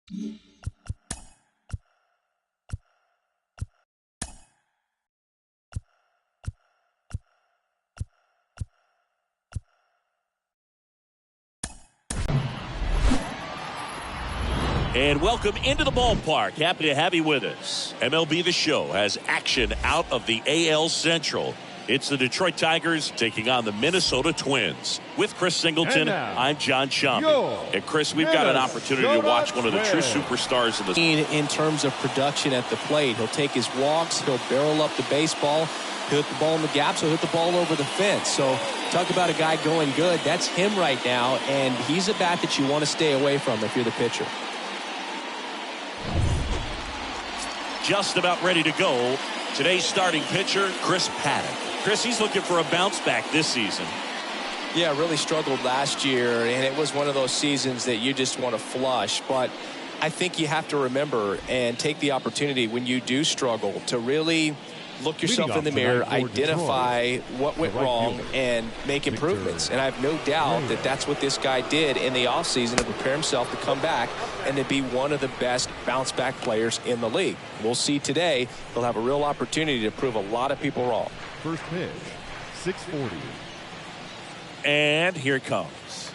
And welcome into the ballpark. Happy to have you with us. MLB The Show has action out of the AL Central. It's the Detroit Tigers taking on the Minnesota Twins. With Chris Singleton, I'm John Schaumburg. And Chris, we've got an opportunity to watch one of the true superstars in the in terms of production at the plate. He'll take his walks, he'll barrel up the baseball, he'll hit the ball in the gaps, he'll hit the ball over the fence. So talk about a guy going good. That's him right now, and he's a bat that you want to stay away from if you're the pitcher. Just about ready to go. Today's starting pitcher, Chris Paddock. Chris, he's looking for a bounce back this season. Yeah, really struggled last year, and it was one of those seasons that you just want to flush. But I think you have to remember and take the opportunity when you do struggle to really look yourself in the mirror, identify what went wrong, and make improvements. And I have no doubt that that's what this guy did in the offseason to prepare himself to come back and to be one of the best bounce-back players in the league. We'll see today. He'll have a real opportunity to prove a lot of people wrong. First pitch, 640. And here it comes.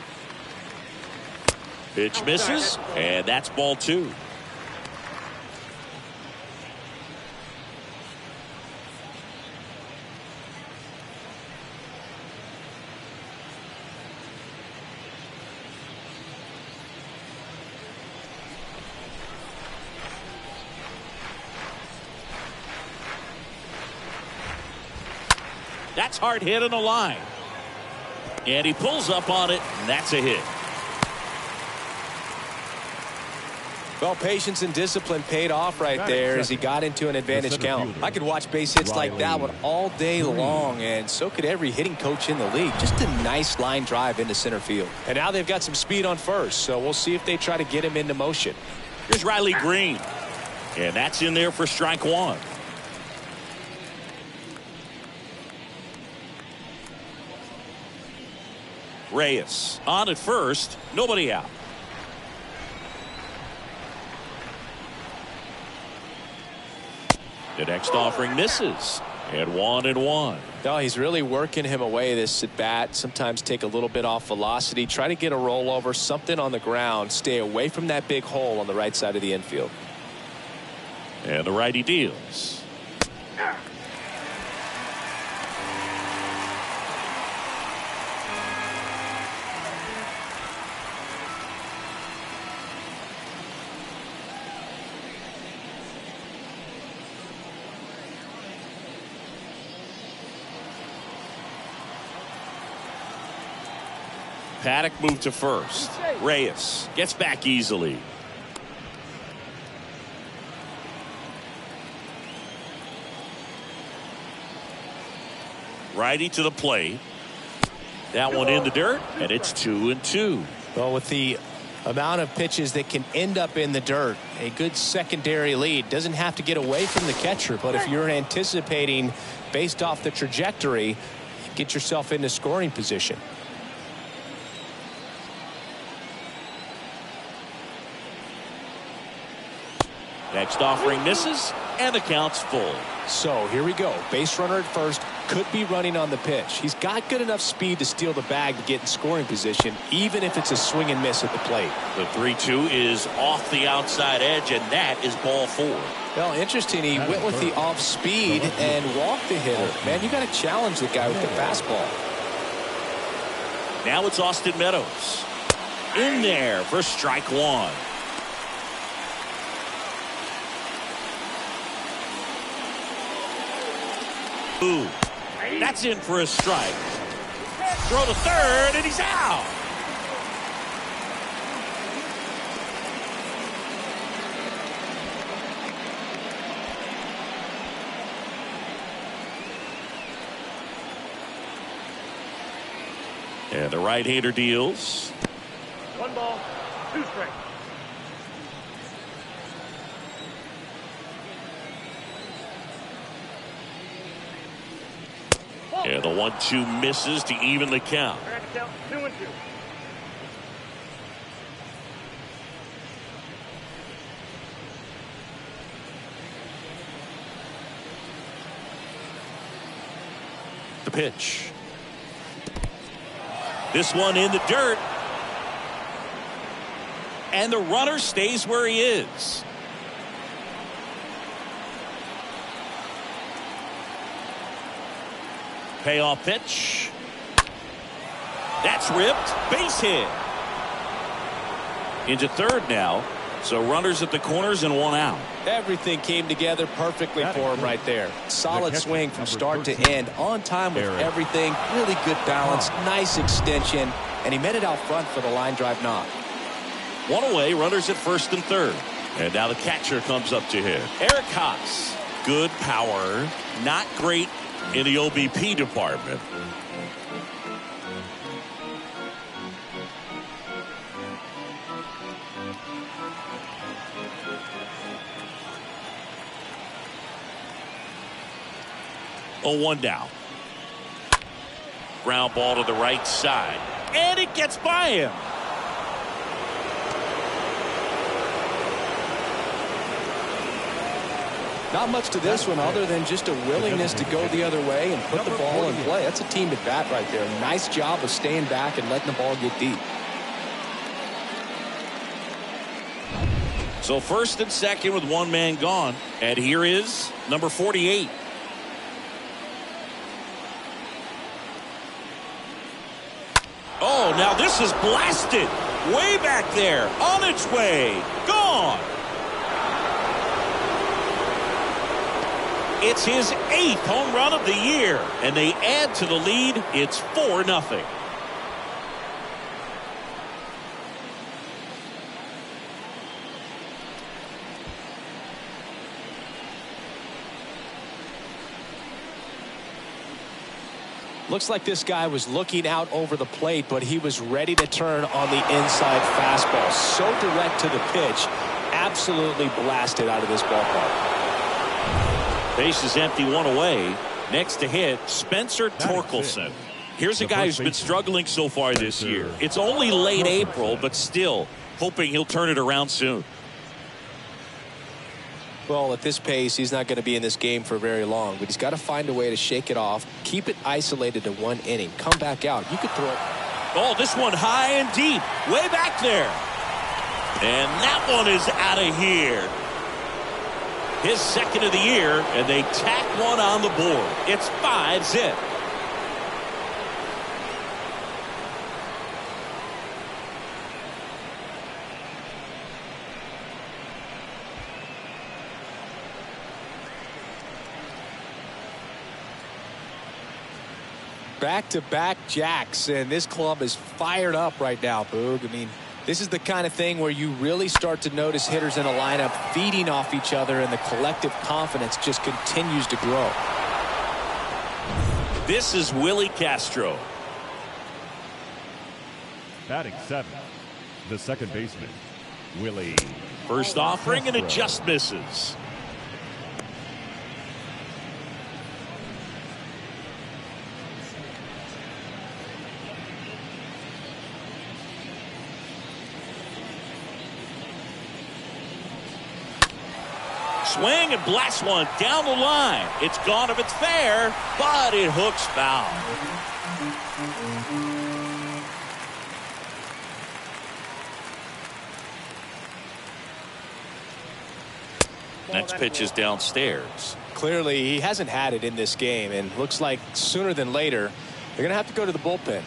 Pitch misses, and that's ball 2. That's hard hit on the line. And he pulls up on it, and that's a hit. Well, patience and discipline paid off right there as he got into an advantage count. I could watch base hits like that one all day long, and so could every hitting coach in the league. Just a nice line drive into center field. And now they've got some speed on first, so we'll see if they try to get him into motion. Here's Riley Green, and that's in there for strike 1. Reyes on at first, nobody out. The next offering misses, and 1-1. No, he's really working him away this at bat. Sometimes take a little bit off velocity, try to get a rollover, something on the ground, stay away from that big hole on the right side of the infield. And the righty deals. Paddock moved to first. Reyes gets back easily. Righty to the plate. That one in the dirt, and it's 2-2. Well, with the amount of pitches that can end up in the dirt, a good secondary lead. Doesn't have to get away from the catcher, but if you're anticipating based off the trajectory, get yourself into scoring position. Next offering misses, and the count's full. So here we go. Base runner at first, could be running on the pitch. He's got good enough speed to steal the bag to get in scoring position, even if it's a swing and miss at the plate. The 3-2 is off the outside edge, and that is ball 4. Well, interesting. He went with the off speed and walked the hitter. Man, you got to challenge the guy with the fastball. Now it's Austin Meadows. In there for strike 1. Ooh, that's in for a strike. Throw to third, and he's out. And the right-hander deals. 1 ball, 2 strikes. And the 1-2 misses to even the count. 2-2. the pitch. This one in the dirt. And the runner stays where he is. Payoff pitch. That's ripped. Base hit. Into third now. So runners at the corners and one out. Everything came together perfectly for him right there. Solid swing from start to end. On time with everything. Really good balance. Nice extension. And he met it out front for the line drive knock. One away. Runners at first and third. And now the catcher comes up to hit. Eric Haas. Good power. Not great in the OBP department. Oh, 1 down. Ground ball to the right side. And it gets by him. Not much to this one other than just a willingness to go the other way and put the ball in play. That's a team at bat right there. Nice job of staying back and letting the ball get deep. So first and second with one man gone. And here is number 48. Oh, now this is blasted. Way back there. On its way. Gone. It's his 8th home run of the year. And they add to the lead. It's 4-0. Looks like this guy was looking out over the plate, but he was ready to turn on the inside fastball. So direct to the pitch. Absolutely blasted out of this ballpark. Base is empty, one away. Next to hit, Spencer Torkelson. Here's a guy who's been struggling so far this year. It's only late April, but still hoping he'll turn it around soon. Well, at this pace, he's not going to be in this game for very long, but he's got to find a way to shake it off, keep it isolated to one inning, come back out. You could throw it. Oh, this one high and deep, way back there. And that one is out of here. His second of the year, and they tack one on the board. It's 5-zip. Back-to-back jacks, and this club is fired up right now, Boog. I mean, this is the kind of thing where you really start to notice hitters in a lineup feeding off each other, and the collective confidence just continues to grow. This is Willie Castro. Batting 7th, the second baseman, Willie. First offering and it just misses. Swing and blast one down the line. It's gone if it's fair, but it hooks foul. Next pitch is downstairs. Clearly, he hasn't had it in this game, and looks like sooner than later, they're going to have to go to the bullpen.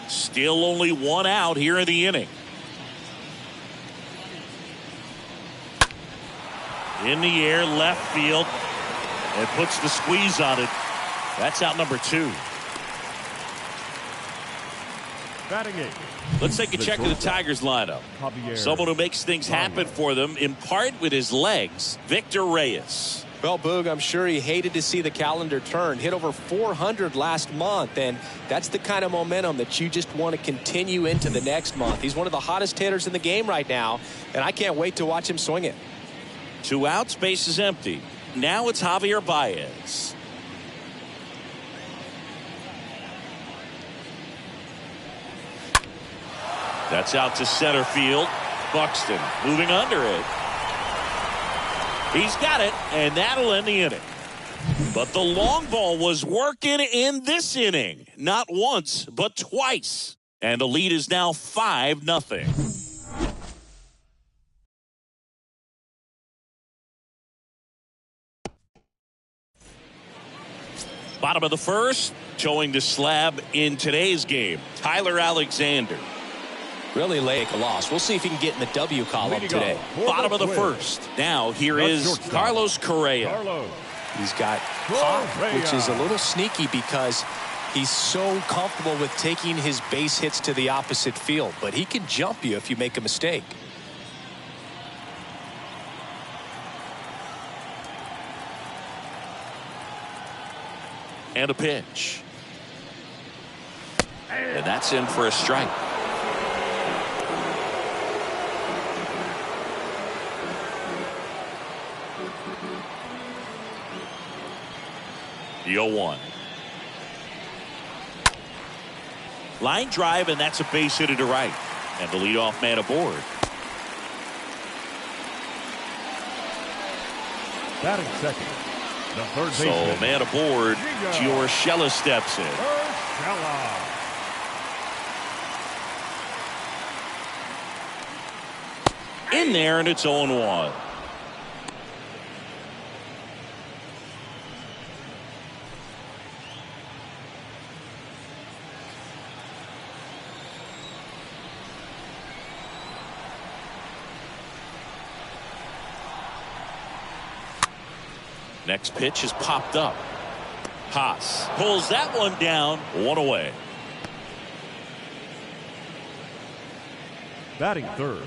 Still only one out here in the inning. In the air, left field. It puts the squeeze on it. That's out number 2. Batting 8. Let's take a check of the Tigers lineup. Someone who makes things happen for them, in part with his legs, Victor Reyes. Well, Boog, I'm sure he hated to see the calendar turn. Hit over 400 last month, and that's the kind of momentum that you just want to continue into the next month. He's one of the hottest hitters in the game right now, and I can't wait to watch him swing it. 2 outs, base is empty. Now it's Javier Baez. That's out to center field. Buxton moving under it. He's got it, and that'll end the inning. But the long ball was working in this inning. Not once, but twice. And the lead is now 5-0. Bottom of the first, towing the slab in today's game, Tyler Alexander. Really late a loss. We'll see if he can get in the W column today. Bottom of the first. Now here is Carlos Correa. He's got pop, which is a little sneaky because he's so comfortable with taking his base hits to the opposite field. But he can jump you if you make a mistake. And a pitch. And that's in for a strike. The 0-1. Line drive, and that's a base hit to right. And the leadoff man aboard. Batting second, the third baseman. So man aboard, Urshela steps in. In there, and it's 0-1. Next pitch is popped up. Haas pulls that one down. 1 away. Batting third.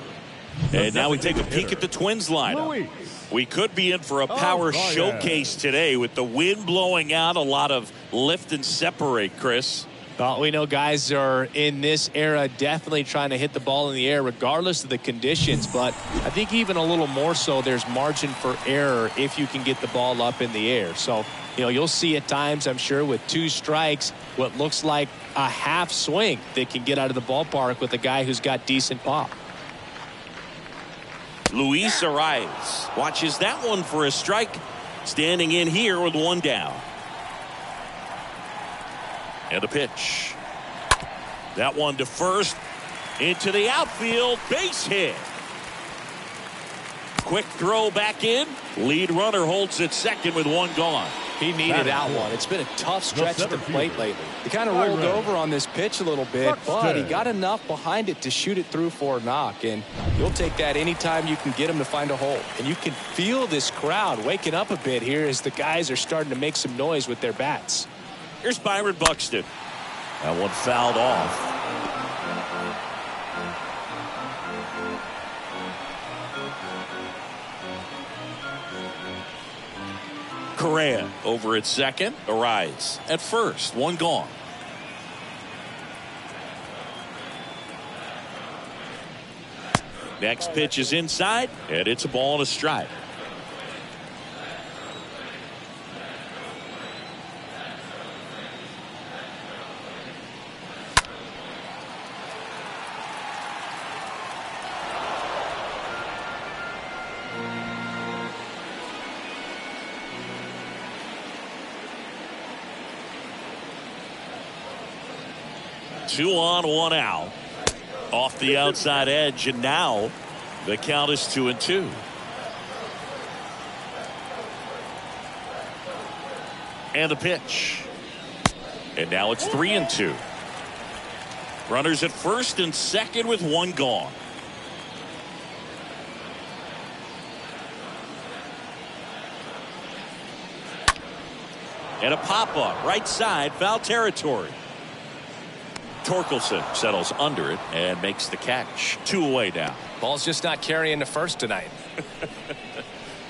And now we take a peek at the Twins lineup. We could be in for a power showcase today with the wind blowing out. A lot of lift and separate, Chris. Well, we know guys are in this era definitely trying to hit the ball in the air regardless of the conditions, but I think even a little more so there's margin for error if you can get the ball up in the air. So, you know, you'll see at times, I'm sure, with 2 strikes, what looks like a half swing that can get out of the ballpark with a guy who's got decent pop. Luis Arias watches that one for a strike, standing in here with 1 down. And a pitch. That one to first, into the outfield, base hit. Quick throw back in. Lead runner holds at second with 1 gone. He needed that one. It's been a tough stretch at the plate lately. He kind of rolled over on this pitch a little bit, but he got enough behind it to shoot it through for a knock. And you'll take that anytime you can get him to find a hole. And you can feel this crowd waking up a bit here as the guys are starting to make some noise with their bats. Here's Byron Buxton. That one fouled off. Correa over at second. Arias at first. 1 gone. Next pitch is inside, and it's a ball and a strike. Two on, 1 out. Off the outside edge, and now the count is 2-2. And the pitch. And now it's 3-2. Runners at first and second with 1 gone. And a pop-up right side, foul territory. Torkelson settles under it and makes the catch. 2 away now. Ball's just not carrying the first tonight.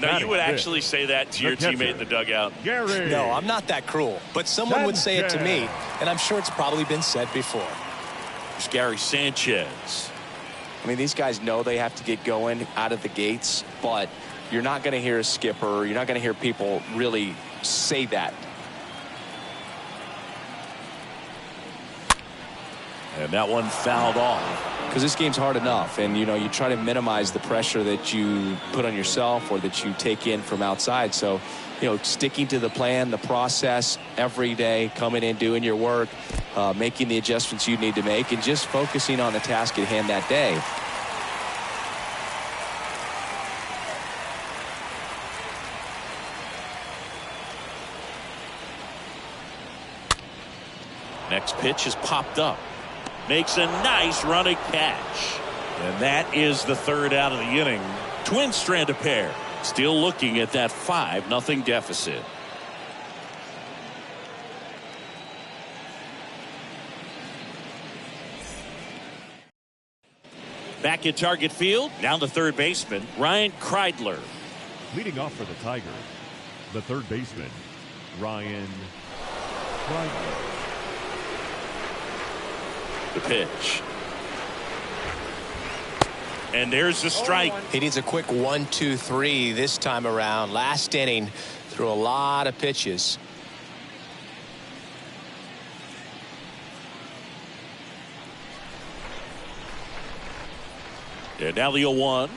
Now, you would actually say that to your teammate in the dugout? No, I'm not that cruel. But someone would say it to me, and I'm sure it's probably been said before. There's Gary Sanchez. I mean, these guys know they have to get going out of the gates, but you're not going to hear a skipper. You're not going to hear people really say that. And that one fouled off. Because this game's hard enough, and you try to minimize the pressure that you put on yourself or that you take in from outside. So sticking to the plan, the process every day, coming in, doing your work, making the adjustments you need to make, and just focusing on the task at hand that day. Next pitch is popped up. Makes a nice running catch. And that is the third out of the inning. Twins strand a pair. Still looking at that 5-0 deficit. Back at target field, down the third baseman, Ryan Kreidler. Leading off for the Tigers, the third baseman, Ryan Kreidler. The pitch. And there's the strike. He needs a quick 1-2-3 this time around. Last inning, threw a lot of pitches. And now the 0-1.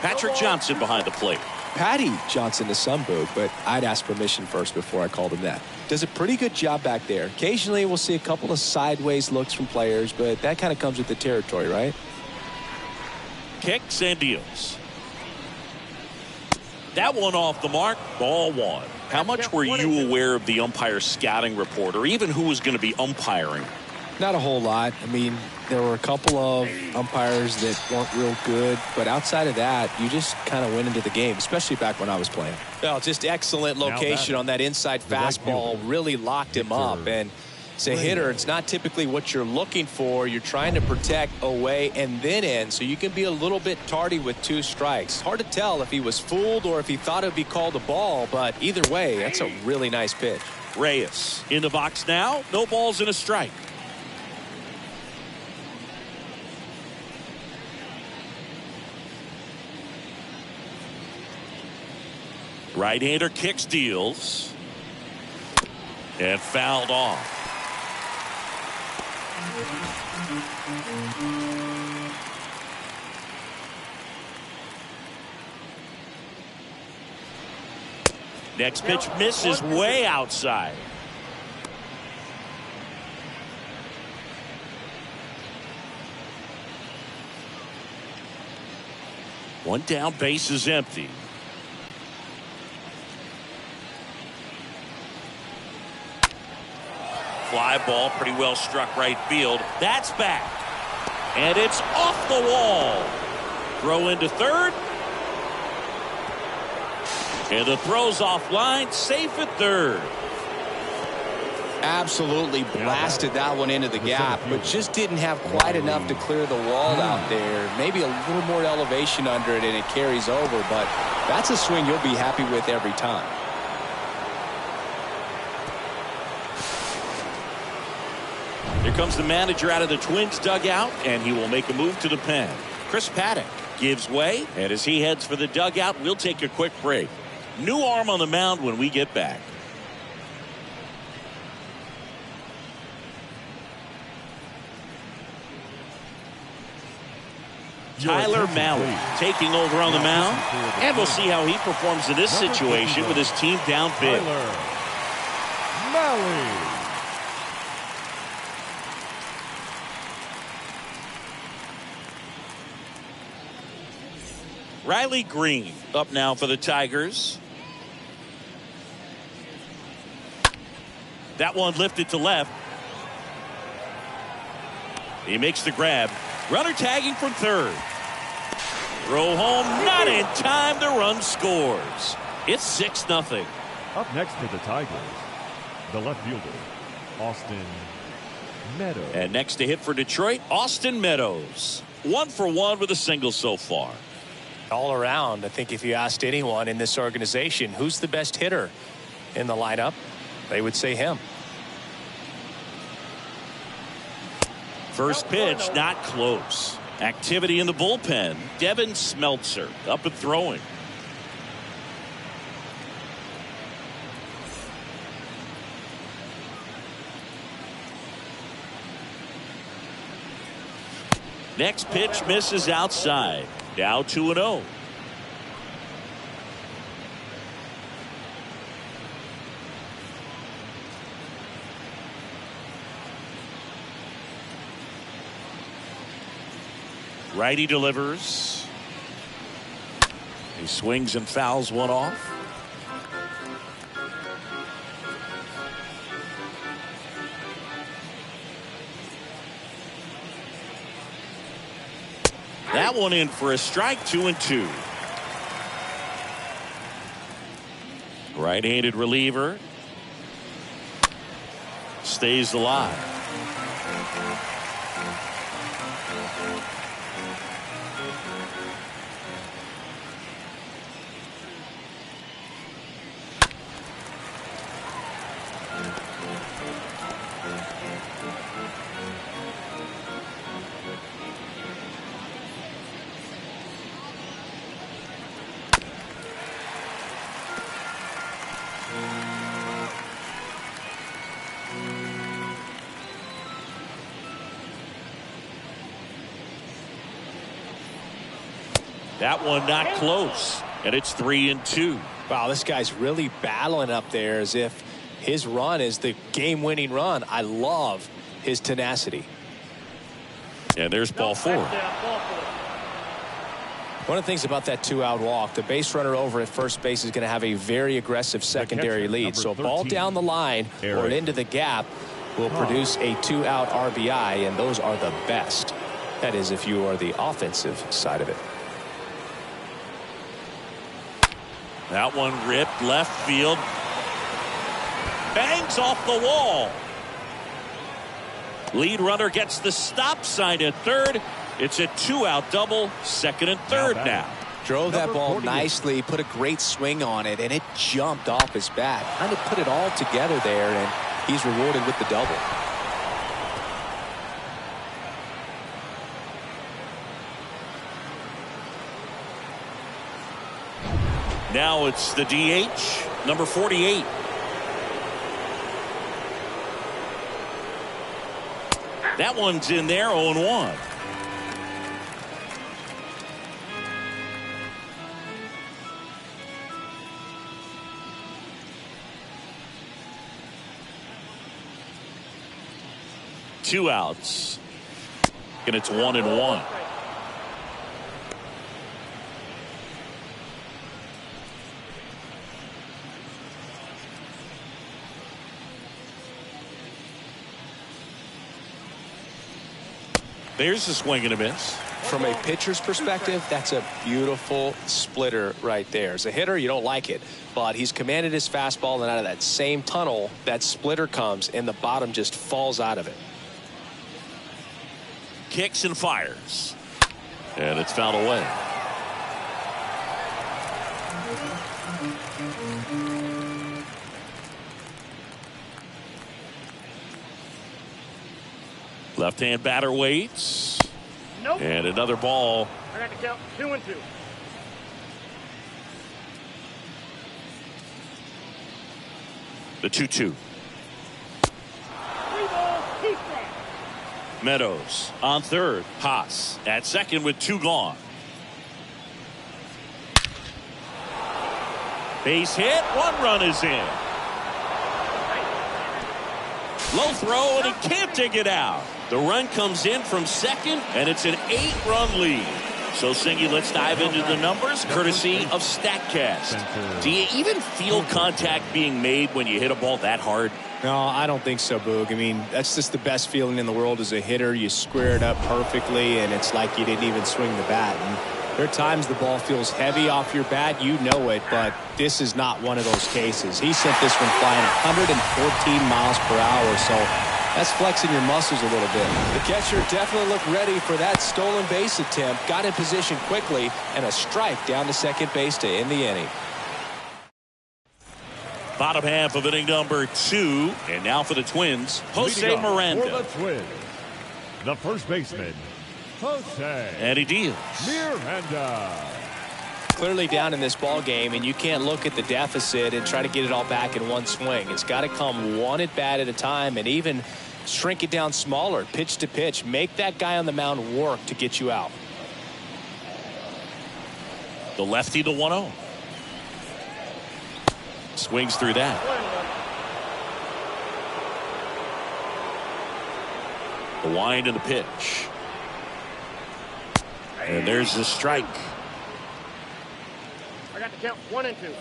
Patrick Johnson behind the plate. Patty Johnson to some boot, but I'd ask permission first before I called him that. Does a pretty good job back there. Occasionally we'll see a couple of sideways looks from players, but that kind of comes with the territory, right? Kicks and deals. That one off the mark. Ball one. How much were you aware of the umpire scouting report, or even who was going to be umpiring? Not a whole lot. I mean, there were a couple of umpires that weren't real good, but outside of that, you just kind of went into the game, especially back when I was playing. Well, just excellent location on that inside fastball, really locked him up. And as a hitter, it's not typically what you're looking for. You're trying to protect away and then in, so you can be a little bit tardy with 2 strikes. Hard to tell if he was fooled or if he thought it would be called a ball, but either way, that's a really nice pitch. Reyes in the box now. No balls and a strike. Right-hander kicks, deals, and fouled off. Next pitch misses way outside. One down, base is empty. Fly ball, pretty well struck right field. That's back. And it's off the wall. Throw into third. And the throw's offline, safe at third. Absolutely blasted that one into the gap, but just didn't have quite enough to clear the wall out there. Maybe a little more elevation under it and it carries over, but that's a swing you'll be happy with every time. Here comes the manager out of the Twins dugout, and he will make a move to the pen. Chris Paddock gives way, and as he heads for the dugout, we'll take a quick break. New arm on the mound when we get back. Tyler Malley taking over on the mound, and we'll see how he performs in this situation with his team down big. Tyler Malley. Riley Green up now for the Tigers. That one lifted to left. He makes the grab. Runner tagging from third. Throw home, not in time. The run scores. It's 6-0. Up next for the Tigers, the left fielder, Austin Meadows. And next to hit for Detroit, Austin Meadows. 1 for 1 with a single so far. All around, I think if you asked anyone in this organization who's the best hitter in the lineup, they would say him. First pitch, not close. Activity in the bullpen. Devin Smeltzer up and throwing. Next pitch misses outside. Now 2-0. Righty delivers. He swings and fouls one off. That one in for a strike. 2-2. Right-handed reliever stays alive. That one not close, and it's 3-2. Wow, this guy's really battling up there as if his run is the game-winning run. I love his tenacity. And there's ball four. One of the things about that 2-out walk, the base runner over at first base is going to have a very aggressive secondary lead. So a ball down the line or into the gap will produce a 2-out RBI, and those are the best. That is, if you are the offensive side of it. That one ripped left field. Bangs off the wall. Lead runner gets the stop sign at third. It's a 2-out double, second and third now. Drove that ball nicely, put a great swing on it, and it jumped off his bat. Kind of put it all together there, and he's rewarded with the double. Now it's the DH, number 48. That one's in there, 0-1. Two outs, and it's 1-1. There's a swing and a miss. From a pitcher's perspective, that's a beautiful splitter right there. As a hitter, you don't like it, but he's commanded his fastball, and out of that same tunnel, that splitter comes, and the bottom just falls out of it. Kicks and fires, and it's fouled away. Left-hand batter waits. Nope. And another ball. I got to count 2-2. The 2-2. 3 balls, 2 strikes. Meadows on third. Haas at second with 2 gone. Base hit. 1 run is in. Low throw, and he can't dig it out. The run comes in from second, and it's an 8-run lead. So, Singy, let's dive into the numbers, courtesy of StatCast. Do you even feel contact being made when you hit a ball that hard? No, I don't think so, Boog. I mean, that's just the best feeling in the world as a hitter. You square it up perfectly, and it's like you didn't even swing the bat. And there are times the ball feels heavy off your bat. You know it, but this is not one of those cases. He sent this one flying 114 miles per hour, so that's flexing your muscles a little bit. The catcher definitely looked ready for that stolen base attempt. Got in position quickly, and a strike down to second base to end the inning. Bottom half of inning number 2. And now for the Twins, Jose Miranda. For the Twins, the first baseman, Jose. And he deals. Miranda. Clearly down in this ball game, and you can't look at the deficit and try to get it all back in one swing. It's got to come one at bat at a time, and even Shrink it down smaller, pitch to pitch. Make that guy on the mound work to get you out. The lefty to 1-0. Swings through that. The wind and the pitch. And there's the strike. I got the count 1 and 2.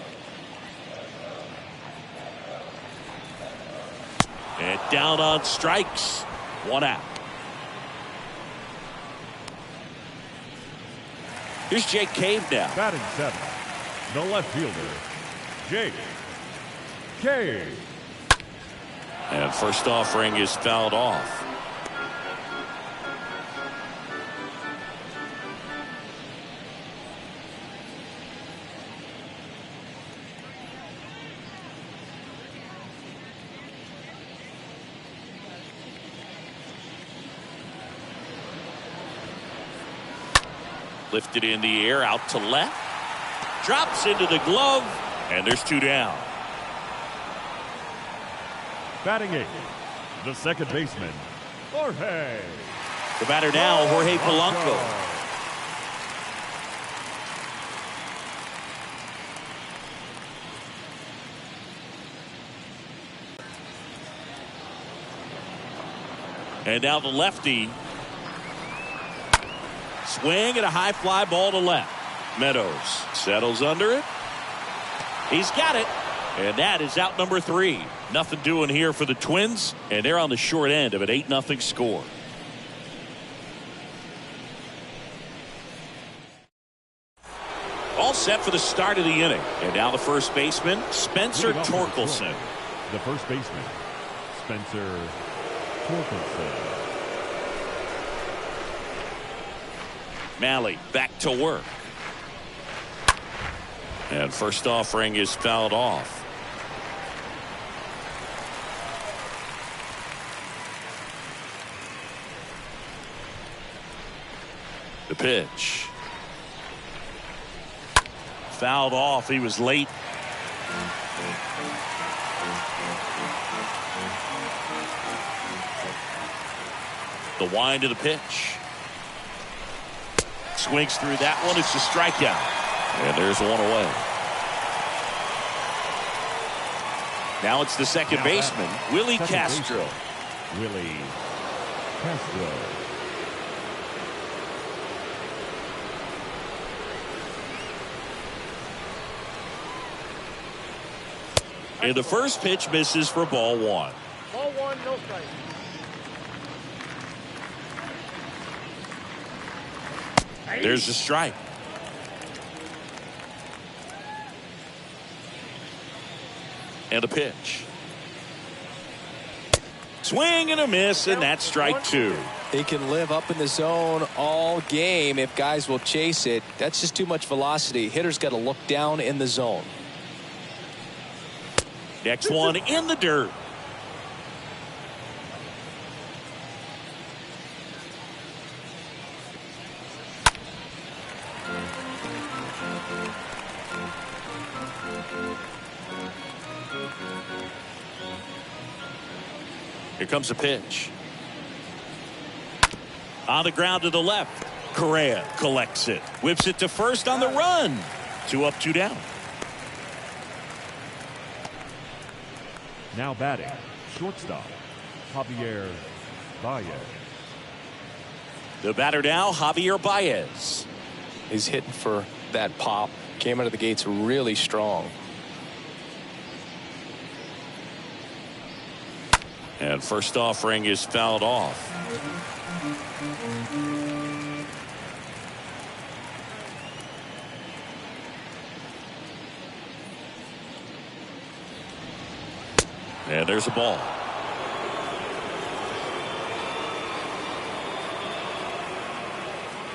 And down on strikes. 1 out. Here's Jake Cave now. Batting 7. The left fielder, Jake Cave. And first offering is fouled off. Lifted in the air, out to left. Drops into the glove, and there's 2 down. Batting 8. The second baseman, Jorge. The batter now, Jorge Polanco. And now the lefty. Swing and a high fly ball to left. Meadows settles under it. He's got it. And that is out number 3. Nothing doing here for the Twins, and they're on the short end of an 8-0 score. All set for the start of the inning. And now the first baseman, Spencer Torkelson. The first baseman, Spencer Torkelson. Malley back to work. And first offering is fouled off. The pitch. Fouled off. He was late. The wind of the pitch. Swings through that one. It's a strikeout. And there's 1 away. Now it's the second baseman, Willie Castro. Willie Castro. And the first pitch misses for ball 1. Ball 1, no strike. There's the strike. And a pitch. Swing and a miss, and that's strike 2. He can live up in the zone all game if guys will chase it. That's just too much velocity. Hitter's got to look down in the zone. Next one in the dirt. Here comes a pitch. On the ground to the left. Correa collects it. Whips it to first on the run. 2 up, 2 down. Now batting, shortstop, Javier Baez. The batter now, Javier Baez. He's hitting for that pop. Came out of the gates really strong. And first offering is fouled off. And there's a ball.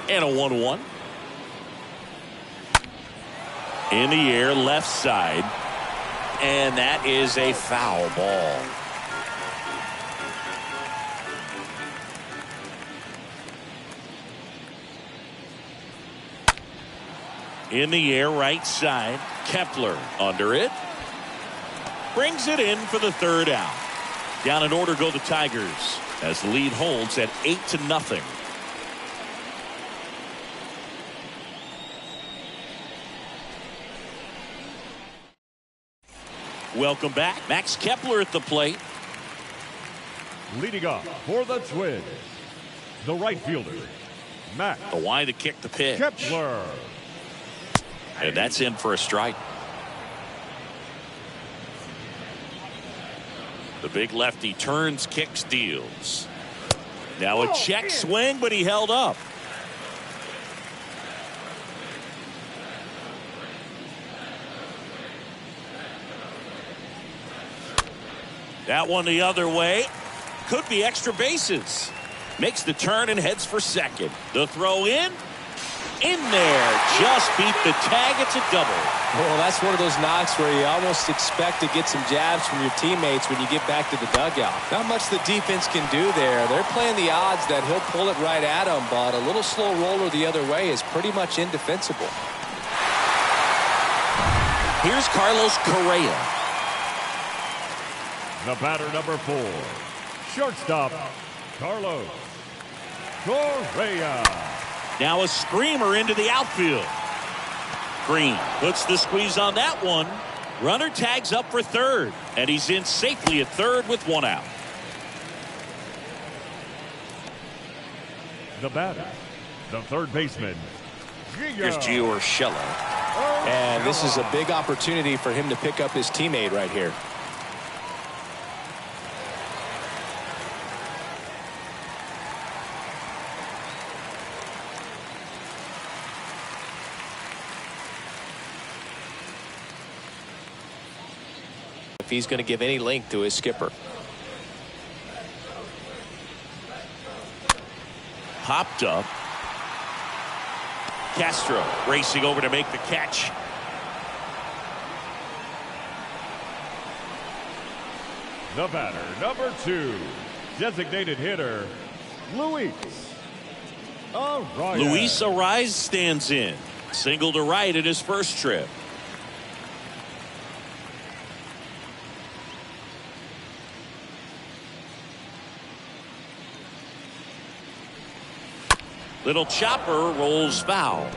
And a 1-1. In the air, left side. And that is a foul ball. In the air, right side. Kepler under it. Brings it in for the 3rd out. Down in order go the Tigers as the lead holds at 8-0. Welcome back. Max Kepler at the plate. Leading off for the Twins, the right fielder, Max. The line to kick the pitch. Kepler. And that's in for a strike. The big lefty turns, kicks, deals. Now a check swing, but he held up. That one the other way. Could be extra bases. Makes the turn and heads for second. The throw in there. Just beat the tag. It's a double. Well, that's one of those knocks where you almost expect to get some jabs from your teammates when you get back to the dugout. Not much the defense can do there. They're playing the odds that he'll pull it right at him, but a little slow roller the other way is pretty much indefensible. Here's Carlos Correa. The batter, number 4, shortstop, Carlos Correa. Now a screamer into the outfield. Green puts the squeeze on that one. Runner tags up for third, and he's in safely at third with one out. The batter, the third baseman, Here's Gio Urshela. And this is a big opportunity for him to pick up his teammate right here. If he's going to give any length to his skipper. Popped up. Castro racing over to make the catch. The batter, number 2, designated hitter, Luis Arraez. Luis Arraez stands in. Single to right at his first trip. Little chopper rolls foul.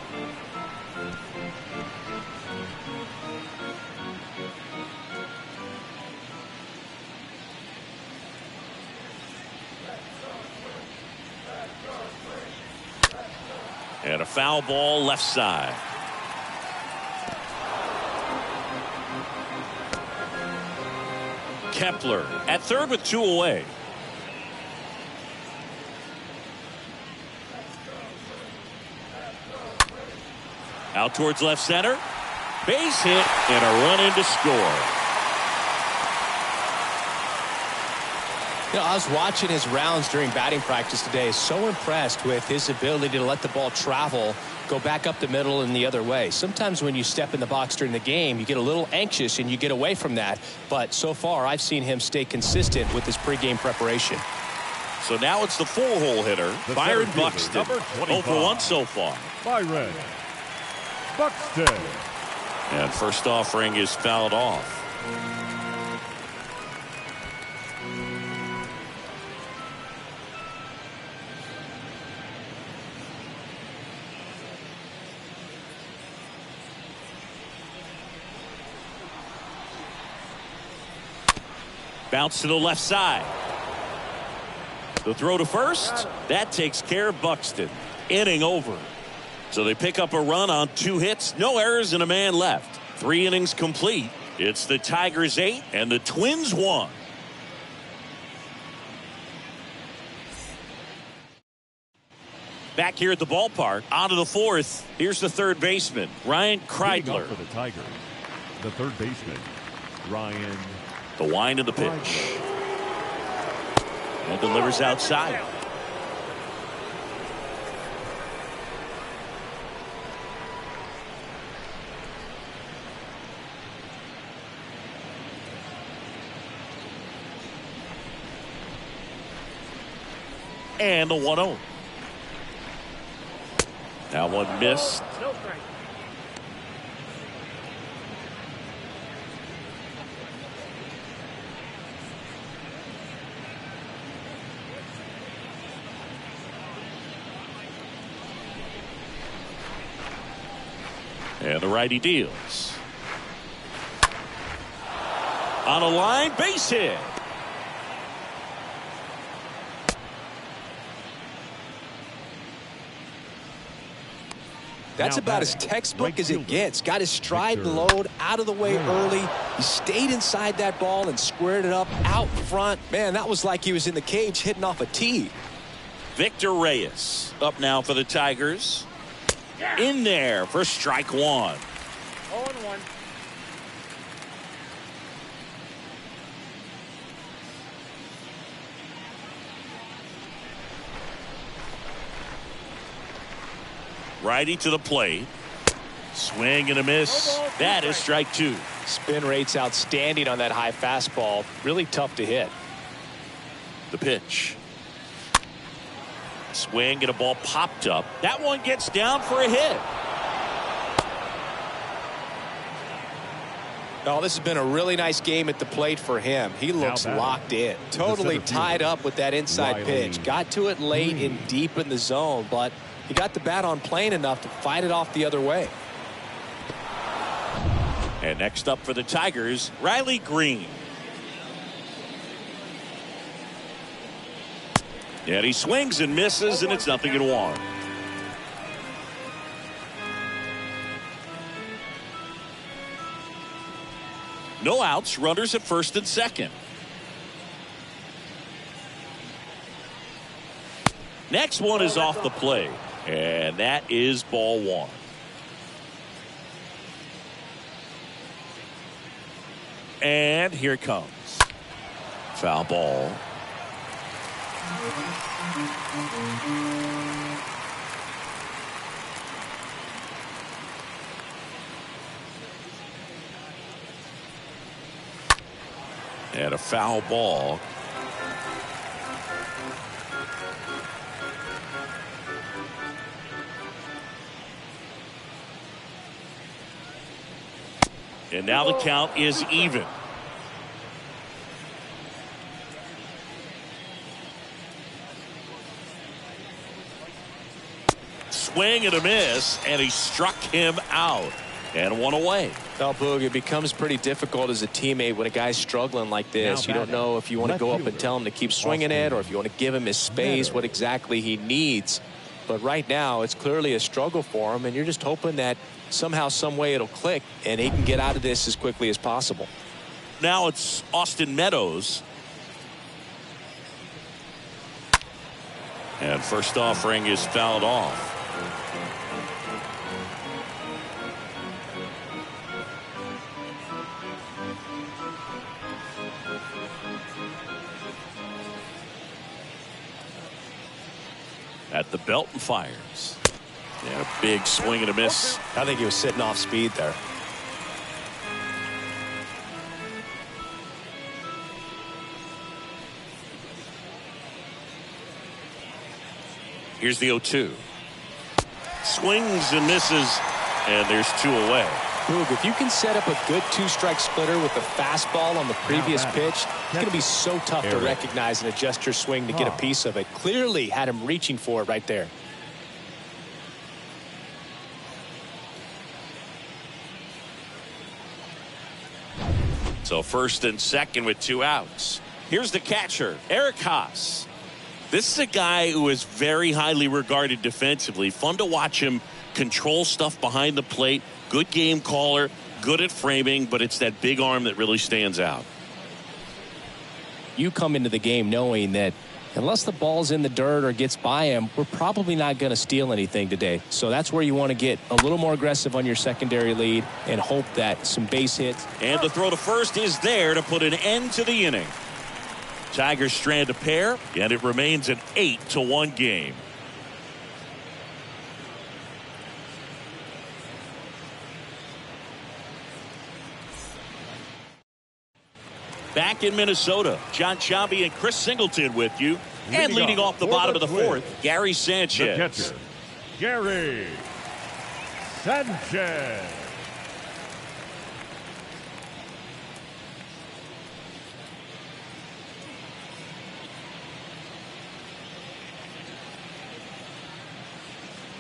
And a foul ball left side. Kepler at third with 2 away. Out towards left center. Base hit and a run in to score. You know, I was watching his rounds during batting practice today. So impressed with his ability to let the ball travel, go back up the middle and the other way. Sometimes when you step in the box during the game, you get a little anxious and you get away from that. But so far, I've seen him stay consistent with his pregame preparation. So now it's the 4-hole hitter, Byron Buxton. 0 for 1 so far. Byron Buxton. And first offering is fouled off. Bounce to the left side. The throw to first. That takes care of Buxton. Inning over. So they pick up a run on 2 hits, no errors, and a man left. 3 innings complete. It's the Tigers 8 and the Twins 1. Back here at the ballpark, on to the 4th. Here's the third baseman, Ryan Kreidler. For the Tigers, the third baseman, Ryan. The wind of the pitch. And delivers outside. And the 1-0. That one missed. No strike. And the righty deals. On a line, base hit. That's about as textbook as it gets. Got his stride and load out of the way early. He stayed inside that ball and squared it up out front. Man, that was like he was in the cage hitting off a tee. Victor Reyes up now for the Tigers. In there for strike one. 0-1. Righty to the plate. Swing and a miss. That is strike two. Spin rate's outstanding on that high fastball. Really tough to hit. The pitch. Swing and a ball popped up. That one gets down for a hit. Oh, this has been a really nice game at the plate for him. He looks locked in. Totally tied up with that inside pitch. Got to it late and deep in the zone, but he got the bat on plane enough to fight it off the other way. And next up for the Tigers, Riley Green. And he swings and misses, and it's 0-1. No outs, runners at first and second. Next one is off the plate, and that is ball one. And here it comes. Foul ball. And a foul ball. And now the count is even. Swing and a miss, and he struck him out. And one away. Well, Boog, it becomes pretty difficult as a teammate when a guy's struggling like this. You don't know if you want to go up and tell him to keep swinging it, or if you want to give him his space, what exactly he needs. But right now, it's clearly a struggle for him, and you're just hoping that somehow, some way it'll click, and he can get out of this as quickly as possible. Now it's Austin Meadows. And first offering is fouled off. At the belt and fires. And a big swing and a miss. I think he was sitting off speed there. Here's the 0-2. Swings and misses, and there's two away. Boog, if you can set up a good two-strike splitter with the fastball on the previous pitch, it's going to be so tough to recognize and adjust your swing to get a piece of it. Clearly had him reaching for it right there. So first and second with two outs. Here's the catcher, Eric Haas. This is a guy who is very highly regarded defensively. Fun to watch him control stuff behind the plate. Good game caller, good at framing, but it's that big arm that really stands out. You come into the game knowing that unless the ball's in the dirt or gets by him, we're probably not going to steal anything today. So that's where you want to get a little more aggressive on your secondary lead and hope that some base hits. And the throw to first is there to put an end to the inning. Tigers strand a pair, and it remains an 8-1 game. Back in Minnesota, John Chambi and Chris Singleton with you. And leading off the bottom of the fourth, Gary Sanchez. The catcher, Gary Sanchez.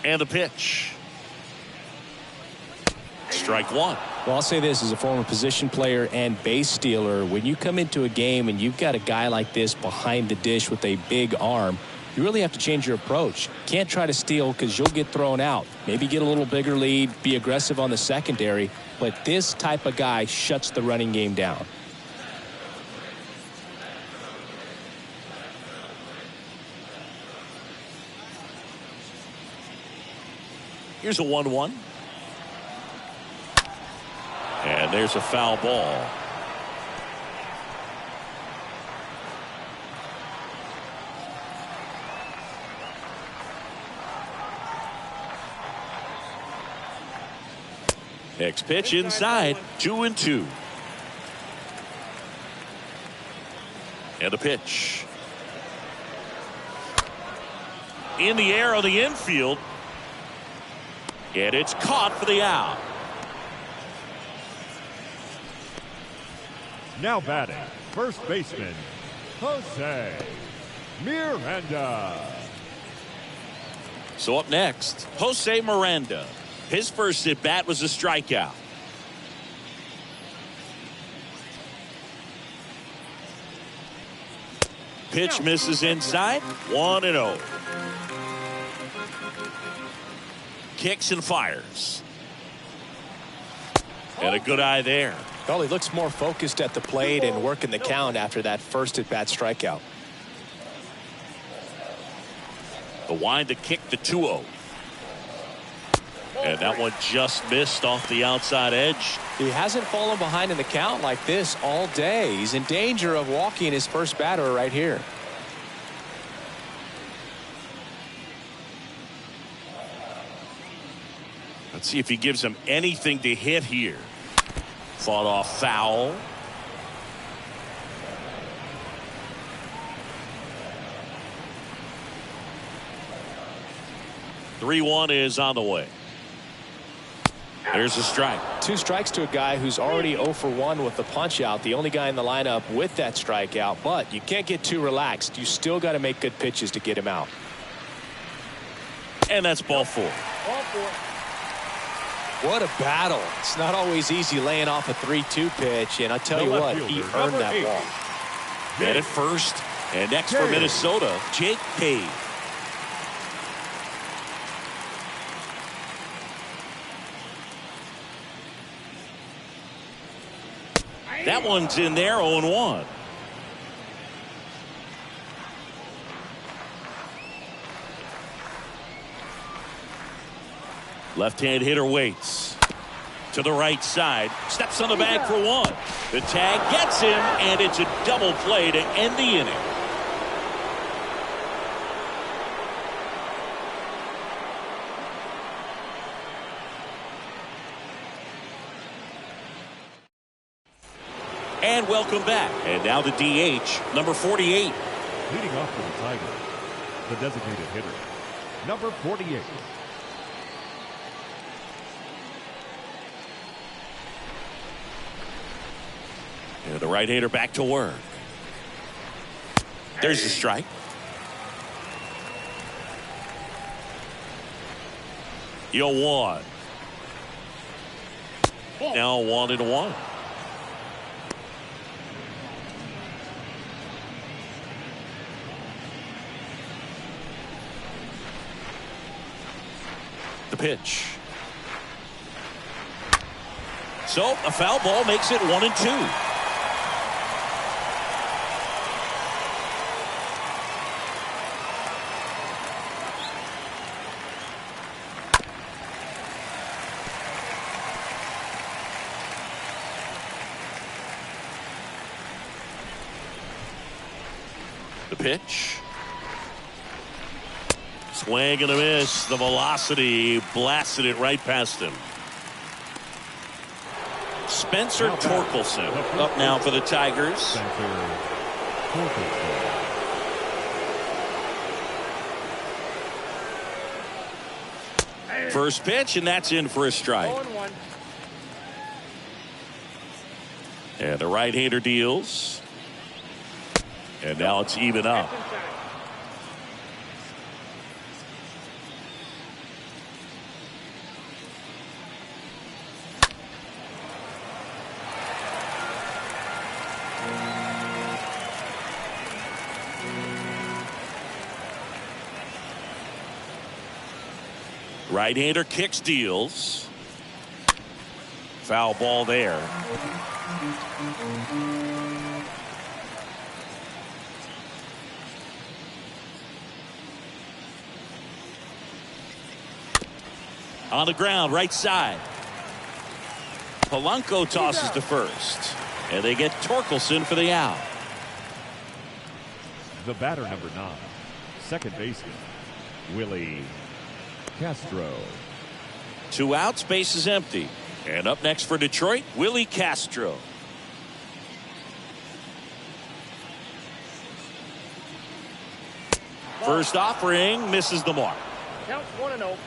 And the pitch. strike one. Well, I'll say this as a former position player and base stealer. When you come into a game and you've got a guy like this behind the dish with a big arm, you really have to change your approach. Can't try to steal because you'll get thrown out. Maybe get a little bigger lead, be aggressive on the secondary. But this type of guy shuts the running game down. Here's a 1-1. And there's a foul ball. Next pitch inside, 2-2. And a pitch. In the air on the infield. And it's caught for the out. Now batting, first baseman, Jose Miranda. So up next, Jose Miranda. His first at bat was a strikeout. Pitch misses inside, 1-0. Kicks and fires. And a good eye there. Well, he looks more focused at the plate and working the count after that first at bat strikeout. The wind to kick the 2-0. And that one just missed off the outside edge. He hasn't fallen behind in the count like this all day. He's in danger of walking his first batter right here. Let's see if he gives him anything to hit here. Fought off foul. (3-1) is on the way. There's a strike. 2 strikes to a guy who's already 0 for 1 with the punch out. The only guy in the lineup with that strikeout. But you can't get too relaxed. You still got to make good pitches to get him out. And that's ball 4. Ball 4. What a battle. It's not always easy laying off a 3-2 pitch. And I tell you what, he earned that ball. Dead at first. And next for Minnesota, Jake Page. That one's in there, 0-1. Left-hand hitter waits. To the right side. Steps on the bag for 1. The tag gets him, and it's a double play to end the inning. And welcome back. And now the DH, number 48. Leading off for the Tigers, the designated hitter, number 48. And the right-hander back to work. There's the strike. Yo, 1. Now 1-1. The pitch. So a foul ball makes it 1-2. The pitch. Swing and a miss. The velocity blasted it right past him. Spencer Torkelson up now for the Tigers. First pitch, and that's in for a strike. 0-1. And the right-hander deals. And now it's even up. Right-hander kicks, deals. Foul ball there. On the ground, right side. Polanco tosses to first. And they get Torkelson for the out. The batter, number 9, second baseman, Willie Castro. 2 outs, base is empty. And up next for Detroit, Willie Castro. First offering misses the mark. Count 1-0.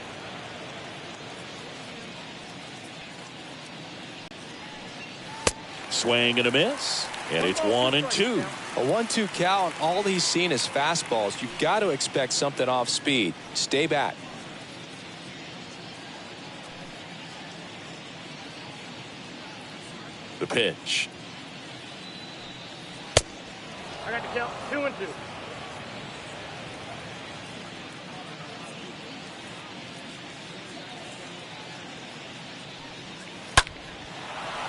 Swing and a miss. And it's 1-2. A 1-2 count. All he's seen is fastballs. You've got to expect something off speed. Stay back. The pitch. I got to count 2-2.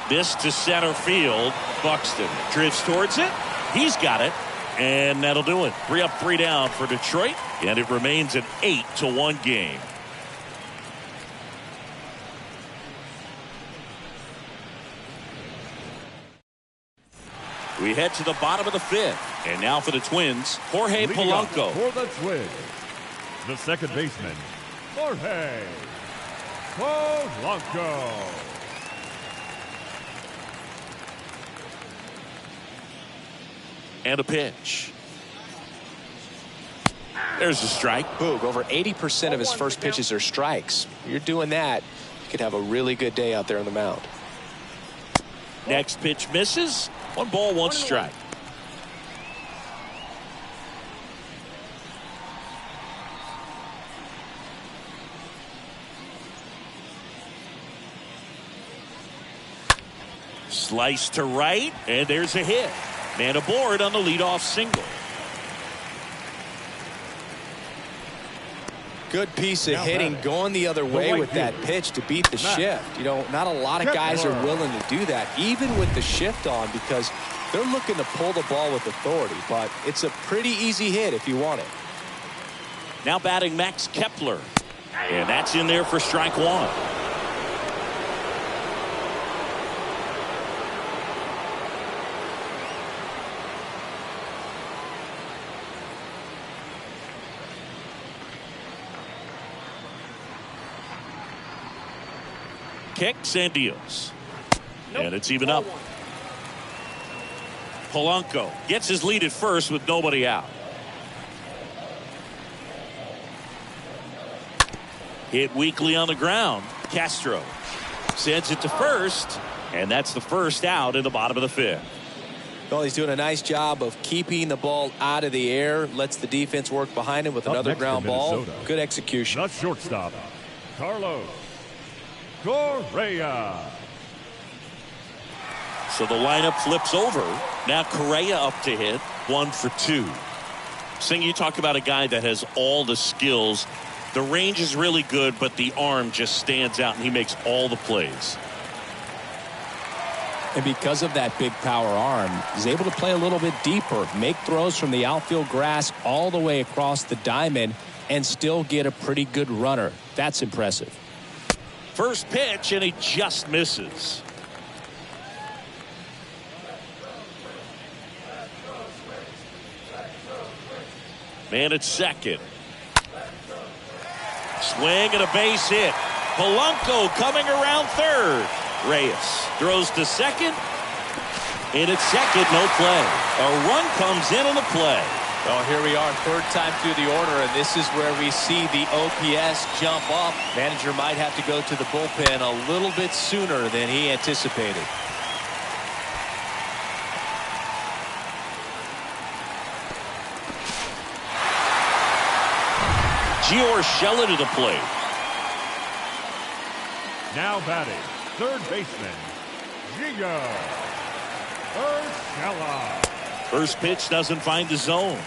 This to center field. Buxton drifts towards it. He's got it. And that'll do it. 3 up, 3 down for Detroit. And it remains an 8-1 game. We head to the bottom of the 5th. And now for the Twins, Jorge Leading off Polanco. for the Twins, the second baseman, Jorge Polanco. And a pitch. There's a strike. Boog, over 80% of his first pitches are strikes. You're doing that, you could have a really good day out there on the mound. Next pitch misses. 1 ball, 1 strike. Slice to right, and there's a hit. Man aboard on the leadoff single. Good piece of hitting going the other way with that pitch to beat the shift. You know, not a lot of guys are willing to do that, even with the shift on, because they're looking to pull the ball with authority. But it's a pretty easy hit if you want it. Now batting Max Kepler. And that's in there for strike 1. Kicks and deals. And it's even up. Polanco gets his lead at first with nobody out. Hit weakly on the ground. Castro sends it to first, and that's the first out in the bottom of the 5th. Well, he's doing a nice job of keeping the ball out of the air, lets the defense work behind him with another ground ball. Good execution. The shortstop, Carlos Correa. So the lineup flips over. Now Correa up to hit. 1 for 2. Sing, you talk about a guy that has all the skills. The range is really good, but the arm just stands out, and he makes all the plays. And because of that big power arm, he's able to play a little bit deeper, make throws from the outfield grass all the way across the diamond, and still get a pretty good runner. That's impressive. First pitch, and he just misses. Man at second. Swing and a base hit. Polanco coming around third. Reyes throws to second. And at second, no play. A run comes in on the play. Well, here we are, 3rd time through the order, and this is where we see the OPS jump up. Manager might have to go to the bullpen a little bit sooner than he anticipated. Urshela to the plate. Now batting, 3rd baseman, Gio Urshela. First pitch doesn't find the zone.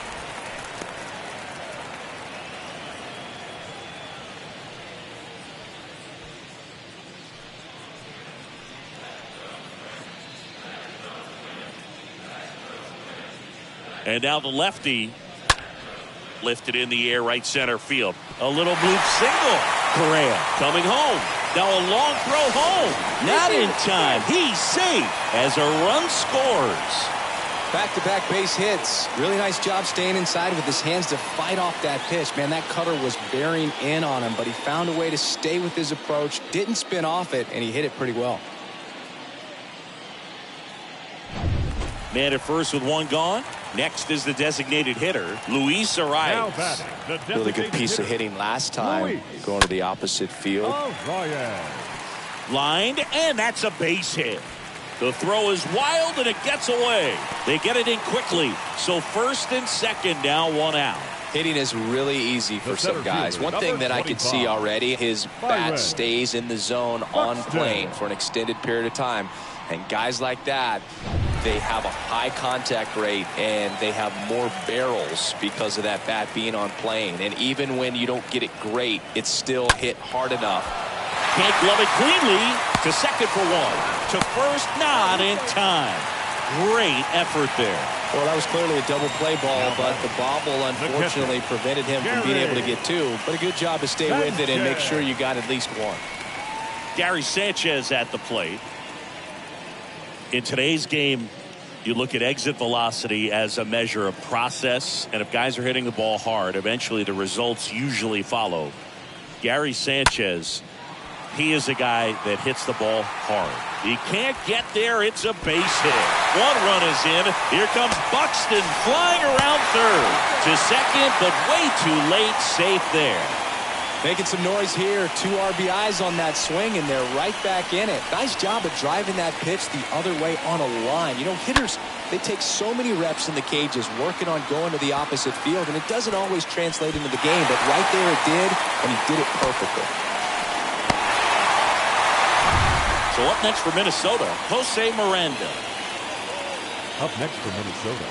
And now the lefty lifted in the air, right center field. A little bloop single. Correa coming home. Now a long throw home. Not in time. He's safe as a run scores. Back-to-back base hits. Really nice job staying inside with his hands to fight off that pitch. Man, that cutter was bearing in on him, but he found a way to stay with his approach, didn't spin off it, and he hit it pretty well. Man at first with one gone. Next is the designated hitter, Luis Arias. Really good piece of hitting last time, going to the opposite field. Lined, and that's a base hit. The throw is wild, and it gets away. They get it in quickly. So first and second, now one out. Hitting is really easy for some guys. One thing that I could see already, his bat stays in the zone on plane for an extended period of time. And guys like that, they have a high contact rate and they have more barrels because of that bat being on plane. And even when you don't get it great, it's still hit hard enough. Can't glove it cleanly. To second for one. To first, not in time. Great effort there. Well, that was clearly a double play ball, but the bobble unfortunately prevented him from being able to get two. But a good job to stay with it and make sure you got at least one. Gary Sanchez at the plate. In today's game, you look at exit velocity as a measure of process, and if guys are hitting the ball hard, eventually the results usually follow. Gary Sanchez, he is a guy that hits the ball hard. He can't get there. It's a base hit. One run is in. Here comes Buxton flying around third. To second, but way too late. Safe there. Making some noise here. 2 RBIs on that swing, and they're right back in it. Nice job of driving that pitch the other way on a line. You know, hitters, they take so many reps in the cages working on going to the opposite field, and it doesn't always translate into the game, but right there it did, and he did it perfectly. So up next for Minnesota, Jose Miranda. Up next for Minnesota,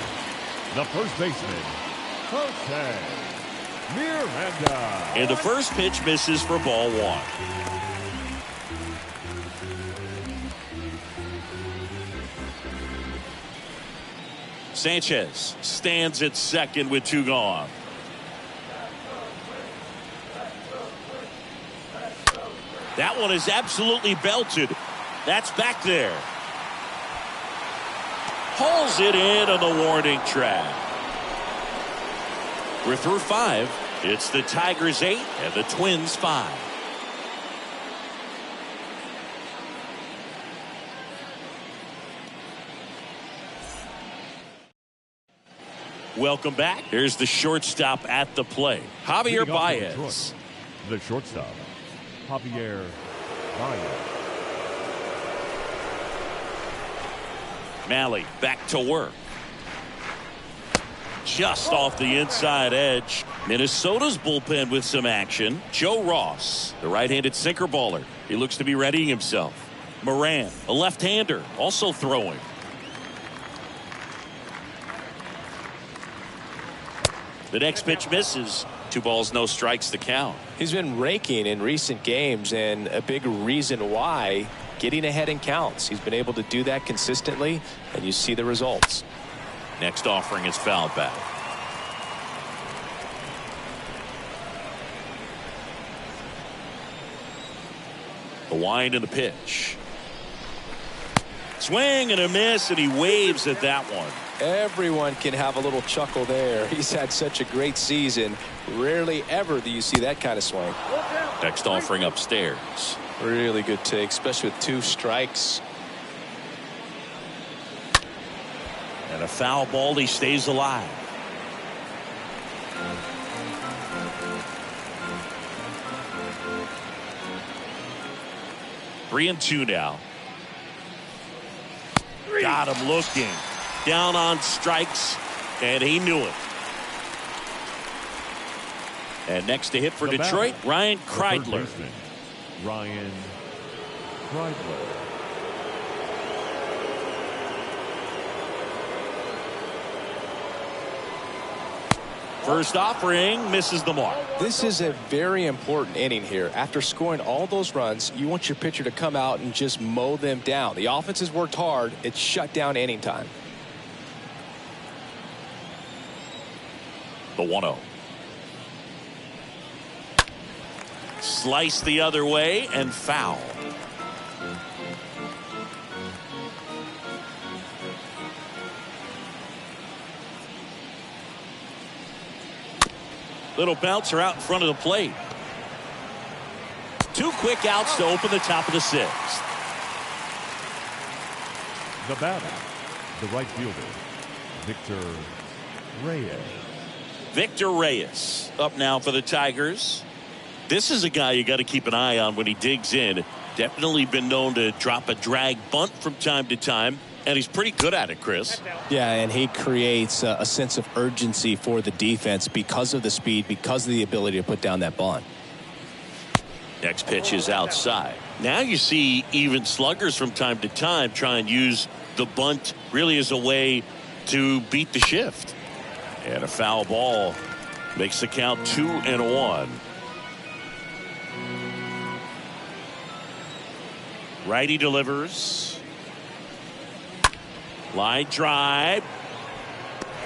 the first baseman, Jose Miranda. And the first pitch misses for ball one. Sanchez stands at second with 2 gone. That one is absolutely belted. That's back there. Pulls it in on the warning track. We're through 5. It's the Tigers 8 and the Twins 5. Welcome back. Here's the shortstop at the plate, Javier Baez. The shortstop, Javier Baez. Malley back to work. Just off the inside edge. Minnesota's bullpen with some action. Joe Ross, the right-handed sinker baller. He looks to be readying himself. Moran, a left-hander, also throwing. The next pitch misses. 2 balls, no strikes to count. He's been raking in recent games, and a big reason why, getting ahead in counts. He's been able to do that consistently, and you see the results. Next offering is fouled back. The wind and the pitch. Swing and a miss, and he waves at that one. Everyone can have a little chuckle there. He's had such a great season. Rarely ever do you see that kind of swing. Next offering upstairs. Really good take, especially with 2 strikes. And a foul ball, he stays alive. Three and 2 now. Got him looking. Down on strikes, and he knew it. And next to hit for Detroit, Ryan Kreidler. Ryan Kreidler. First offering misses the mark. This is a very important inning here. After scoring all those runs, you want your pitcher to come out and just mow them down. The offense has worked hard. It's shut down inning time. The 1-0. Slice the other way and foul. Little bouncer out in front of the plate. 2 quick outs to open the top of the 6th. The batter, the right fielder, Victor Reyes. Victor Reyes up now for the Tigers. This is a guy you got to keep an eye on when he digs in. Definitely been known to drop a drag bunt from time to time, and he's pretty good at it, Chris. Yeah, and he creates a sense of urgency for the defense because of the speed, because of the ability to put down that bunt. Next pitch is outside. Now you see even sluggers from time to time try and use the bunt really as a way to beat the shift. And a foul ball makes the count 2-1. Righty delivers. Line drive.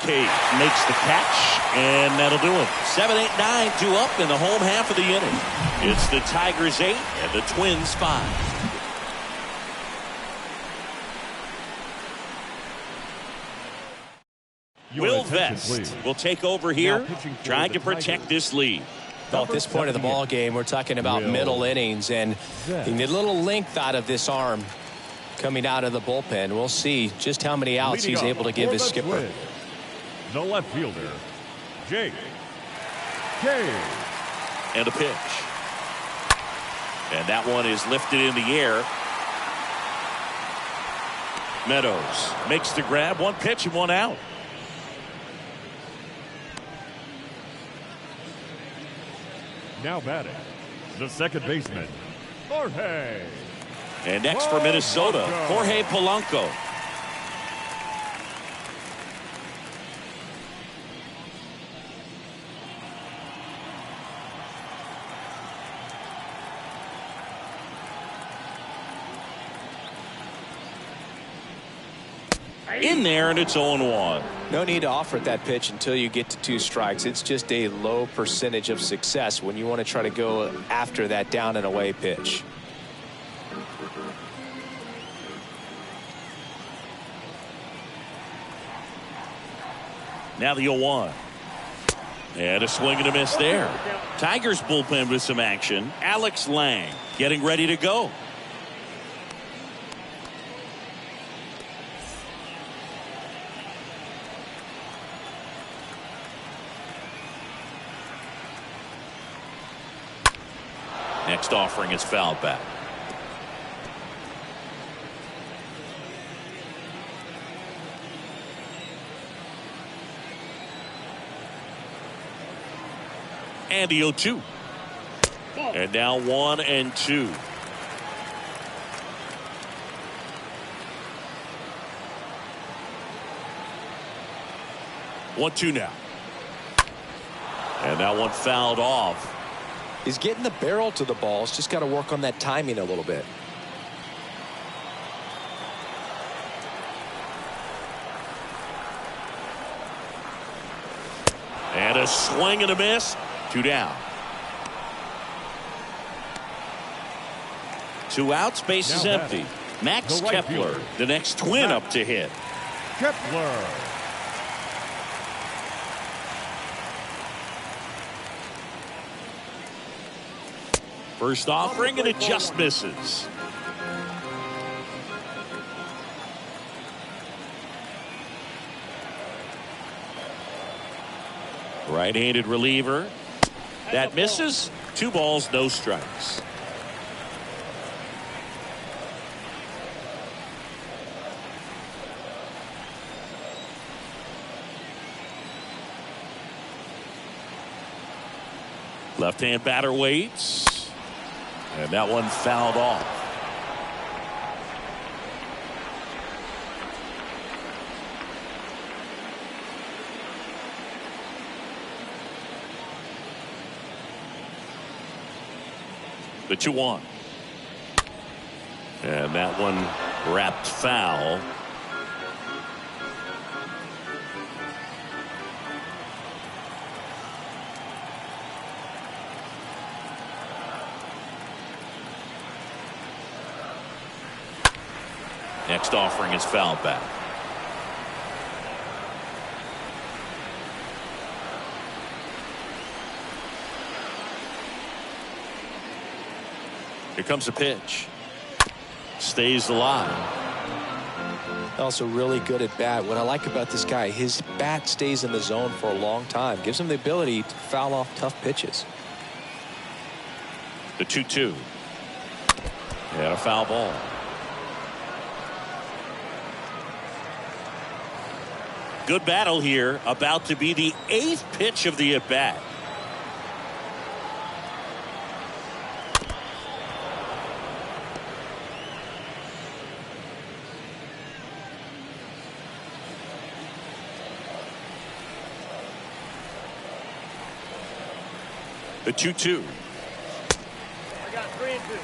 Cage makes the catch, and that'll do it. 7-8-9, 2 up in the home half of the inning. It's the Tigers 8 and the Twins 5. Will Vest will take over here, trying to protect this lead. Well, at this point of the ball game, we're talking about middle innings, and you need a little length out of this arm coming out of the bullpen. We'll see just how many outs he's able to give his skipper. The left fielder, Jake Cage. And a pitch. And that one is lifted in the air. Meadows makes the grab. 1 pitch and 1 out. Now batting, the second baseman, Jorge. And next for Minnesota, Jorge Polanco. In there, and it's 0-1. No need to offer that pitch until you get to 2 strikes. It's just a low percentage of success when you want to try to go after that down and away pitch. Now the 0-1. And a swing and a miss there. Tigers bullpen with some action. Alex Lang getting ready to go. Next offering is fouled back. And the 0-2. And now 1-2. One, two now. And that one fouled off. He's getting the barrel to the ball. He's just got to work on that timing a little bit. And a swing and a miss. 2 down. 2 outs, base is empty. Max Kepler, the next Twin up to hit. Kepler. First offering, and it just misses. Right-handed reliever. That misses. 2 balls, no strikes. Left-hand batter waits. And that one fouled off. The 2-1. And that one wrapped foul. Next offering is fouled back. Here comes a pitch. Stays alive. Also really good at bat. What I like about this guy, his bat stays in the zone for a long time. Gives him the ability to foul off tough pitches. The 2-2. And a foul ball. Good battle here. About to be the 8th pitch of the at-bat. The 2-2. I got 3-2.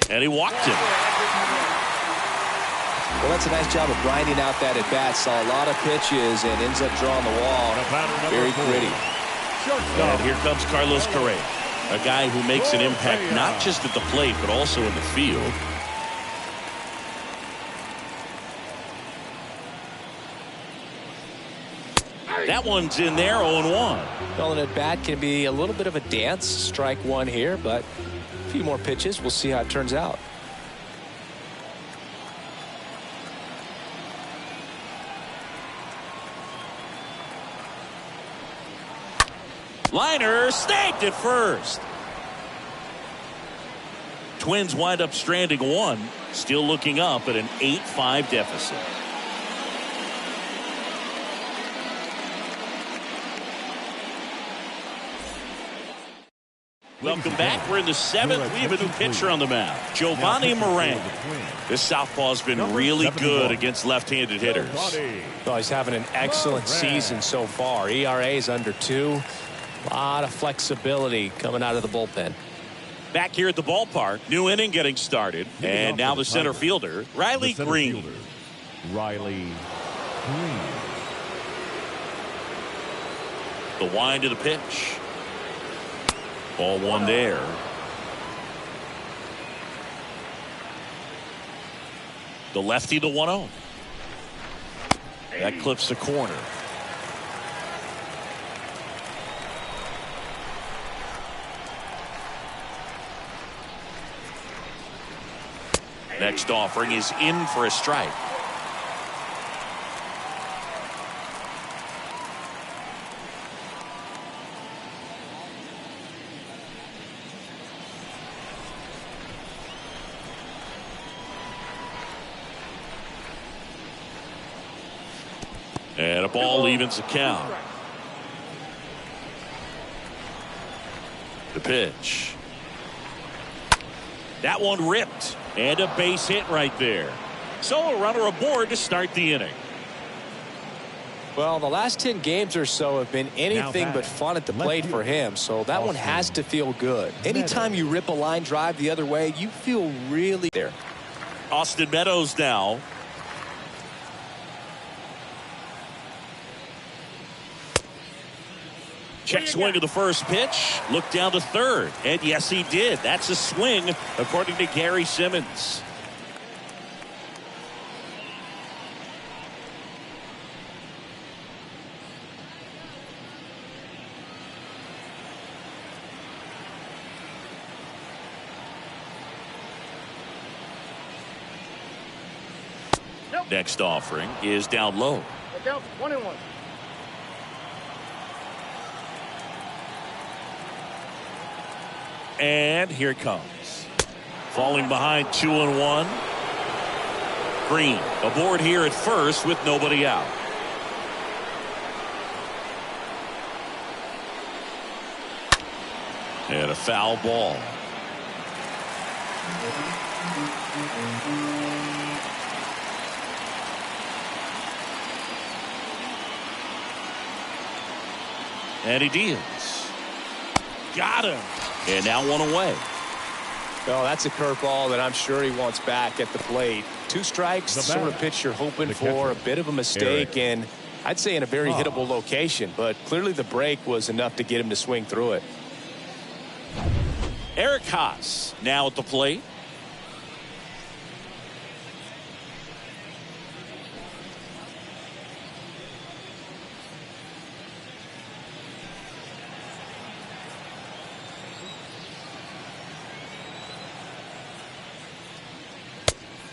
And he walked him. Well, that's a nice job of grinding out that at bat. Saw a lot of pitches and ends up drawing the wall. Very gritty. And here comes Carlos Correa, a guy who makes an impact not just at the plate but also in the field. That one's in there. 0-1. Well, an at bat can be a little bit of a dance. Strike one here, but a few more pitches. We'll see how it turns out. Liner snagged at first. Twins wind up stranding one. Still looking up at an 8-5 deficit. Welcome back. We're in the 7th. We have a new pitcher on the mound, Giovanni Moran. This southpaw's been really good against left-handed hitters. Well, he's having an excellent season so far. ERA is under 2. A lot of flexibility coming out of the bullpen. Back here at the ballpark, new inning getting started, and now the center fielder, Riley Green. Riley Green. The wind of the pitch. Ball one there. The lefty, the 1-0. That clips the corner. Next offering is in for a strike. And a ball evens the count. The pitch. That one ripped. And a base hit right there. So a runner aboard to start the inning. Well, the last 10 games or so have been anything but fun at the plate for him. So that one has to feel good. Anytime you rip a line drive the other way, you feel really there. Austin Meadows now. Check swing of the first pitch. Look down to third. And yes, he did. That's a swing, according to Gary Simmons. Next offering is down low. Down 1-1. And here it comes. Falling behind 2-1. Green aboard here at first with nobody out. And a foul ball. And he deals. Got him. And now one away. Well, that's a curveball that I'm sure he wants back at the plate. 2 strikes, the sort of pitch you're hoping for, a bit of a mistake, and I'd say in a very hittable location, but clearly the break was enough to get him to swing through it. Eric Haas now at the plate.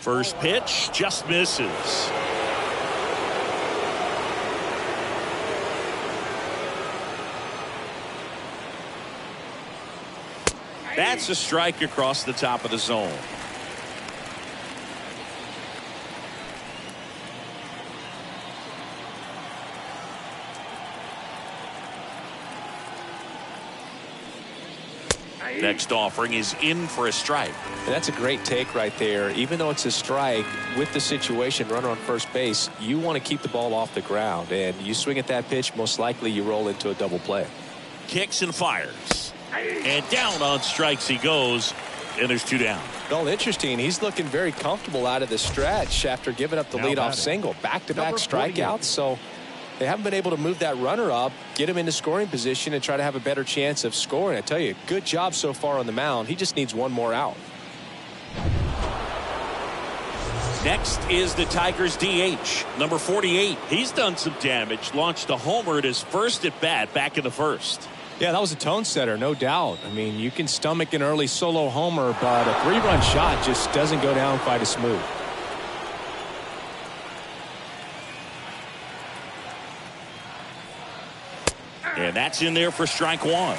First pitch just misses. That's a strike across the top of the zone. Next offering is in for a strike. And that's a great take right there. Even though it's a strike, with the situation, runner on first base, you want to keep the ball off the ground. And you swing at that pitch, most likely you roll into a double play. Kicks and fires. And down on strikes he goes. And there's 2 down. Well, interesting. He's looking very comfortable out of the stretch after giving up the leadoff single. Back-to-back strikeouts. So they haven't been able to move that runner up, get him into scoring position, and try to have a better chance of scoring. I tell you, good job so far on the mound. He just needs one more out. Next is the Tigers DH, number 48. He's done some damage, launched a homer at his first at bat back in the first. Yeah, that was a tone setter, no doubt. I mean, you can stomach an early solo homer, but a 3-run shot just doesn't go down quite as smooth. And that's in there for strike 1.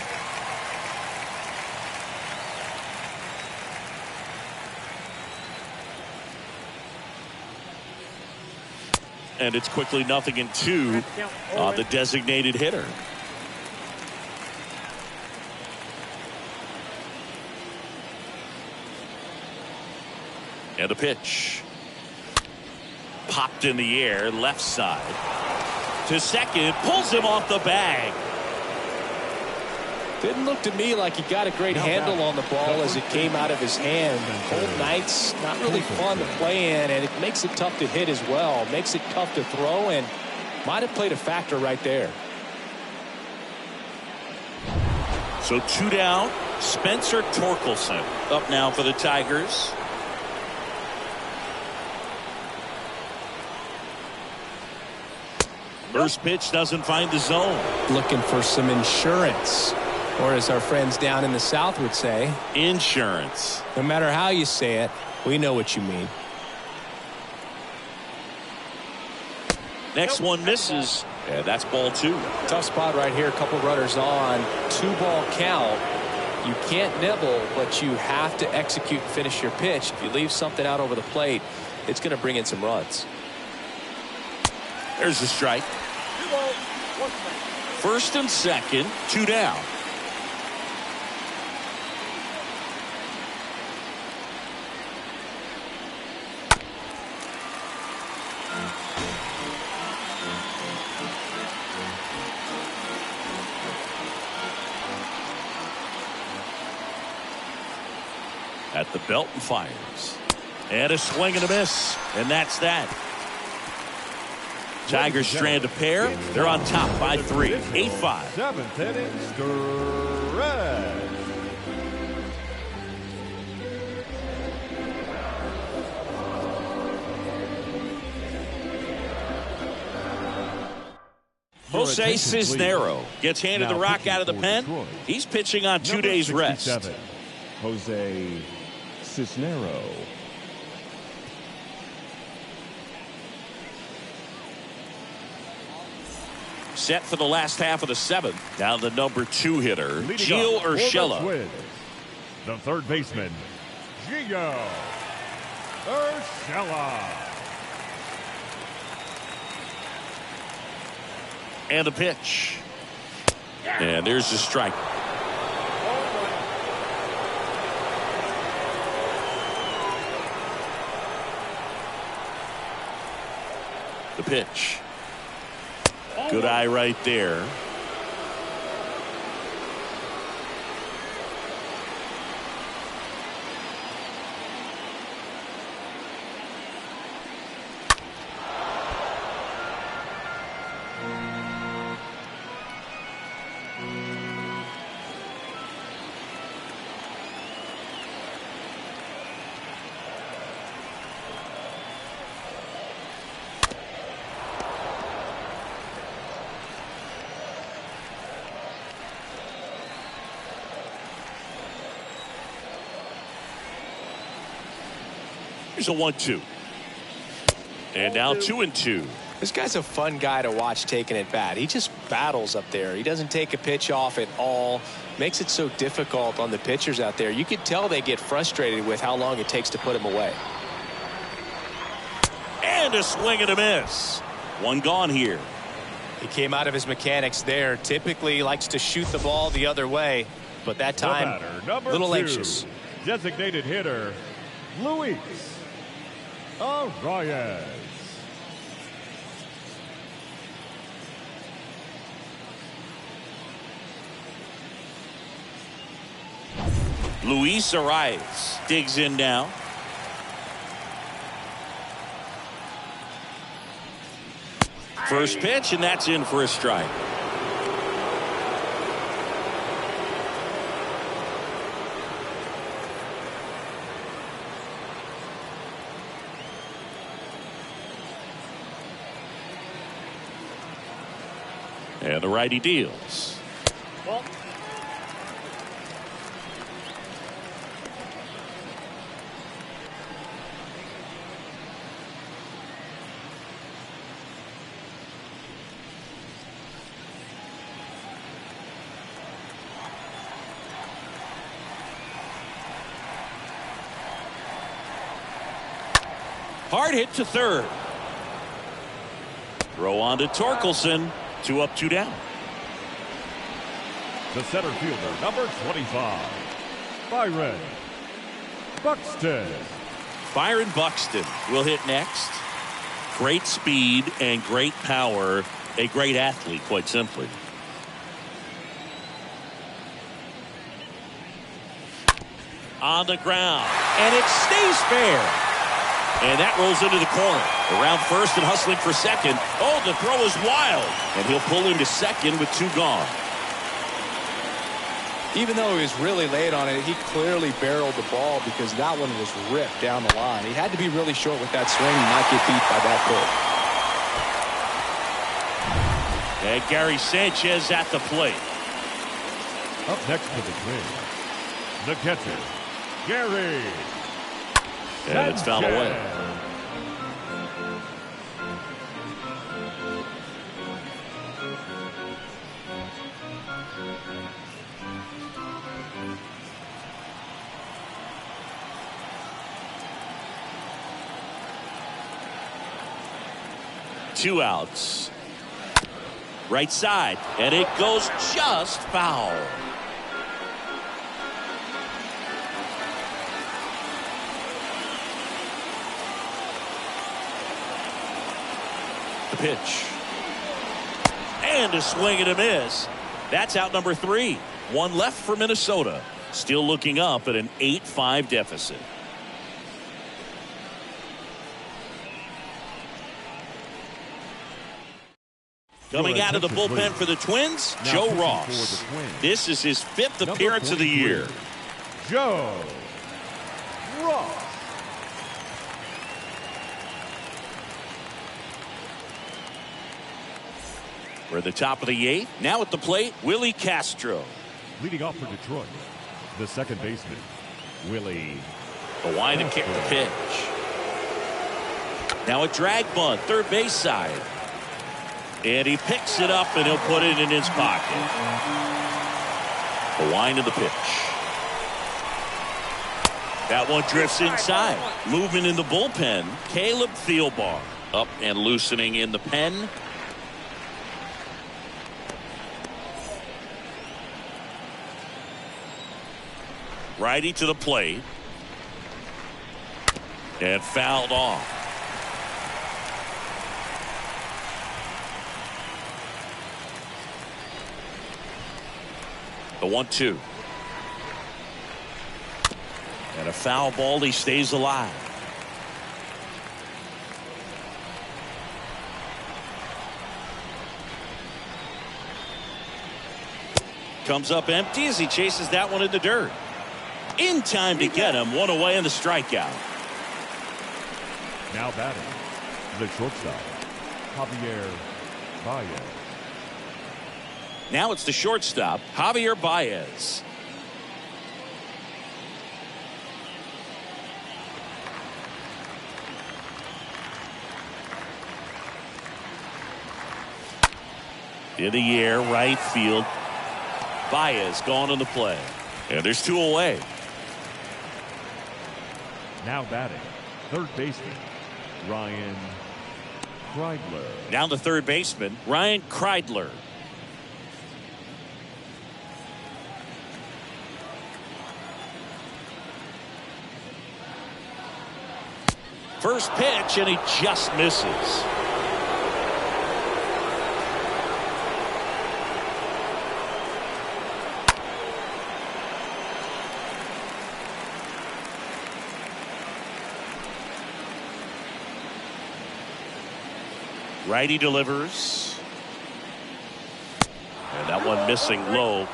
And it's quickly 0-2 on the designated hitter. And a pitch. Popped in the air, left side. To second, pulls him off the bag. Didn't look to me like he got a great handle on the ball as it came out of his hand. Cold nights, not really fun to play in, and it makes it tough to hit as well. Makes it tough to throw, and might have played a factor right there. So 2 down. Spencer Torkelson up now for the Tigers. First pitch doesn't find the zone. Looking for some insurance, or as our friends down in the South would say, insurance. No matter how you say it, we know what you mean. Next one misses. Yeah, that's ball 2. Tough spot right here. A couple runners on. 2-ball count. You can't nibble, but you have to execute and finish your pitch. If you leave something out over the plate, it's going to bring in some runs. There's the strike. First and second, 2 down. At the belt and fires. And a swing and a miss. And that's that. Tigers strand a pair. They're on top 5-3, 8-5. 7th inning stretch. Jose Cisnero gets handed the rock out of the pen. He's pitching on 2 days rest. Jose Cisnero. Set for the last half of the 7th. Now the number 2 hitter, Gio Urshela. The third baseman, Gio Urshela. And a pitch. And there's the strike. The pitch. Good eye right there. Here's a 1-2. And now 2-2. This guy's a fun guy to watch taking at bat. He just battles up there. He doesn't take a pitch off at all. Makes it so difficult on the pitchers out there. You can tell they get frustrated with how long it takes to put him away. And a swing and a miss. One gone here. He came out of his mechanics there. Typically likes to shoot the ball the other way, but that time a little anxious. Designated hitter Luis Arias. Luis Arias digs in now. First pitch, and that's in for a strike. And the righty deals. Ball. Hard hit to third. Throw on to Torkelson. 2 up, 2 down. The center fielder, number 25, Byron Buxton. Byron Buxton will hit next. Great speed and great power. A great athlete, quite simply. On the ground. And it stays fair. And that rolls into the corner. Around first and hustling for second. Oh, the throw is wild. And he'll pull into second with 2 gone. Even though he was really late on it, he clearly barreled the ball because that one was ripped down the line. He had to be really short with that swing and not get beat by that pitch. And Gary Sanchez at the plate. Up next to the Twins, the catcher, Gary. And it's fouled away. Two outs. Right side, and it goes just foul. The pitch. And a swing and a miss. That's out number 3. 1 left for Minnesota. Still looking up at an 8-5 deficit. Coming out of the bullpen for the Twins, Joe Ross. This is his 5th appearance of the year. Joe Ross. We're at the top of the 8th. Now at the plate, Willie Castro. Leading off for Detroit, the second baseman, Willie. The line to kick the pitch. Now a drag bunt, third base side. And he picks it up and he'll put it in his pocket. The line of the pitch. That one drifts inside. Movement in the bullpen. Caleb Thielbar up and loosening in the pen. Righty to the plate. And fouled off. The 1-2. And a foul ball. He stays alive. Comes up empty as he chases that one in the dirt. In time to get him. One away in the strikeout. Now batting, the shortstop, Javier Baez. Now it's the shortstop, Javier Baez. In the air, right field. Baez gone on the play. And there's 2 away. Now batting, third baseman, Ryan Kreidler. Down to third baseman, Ryan Kreidler. First pitch, and he just misses. Righty delivers. And that one missing low.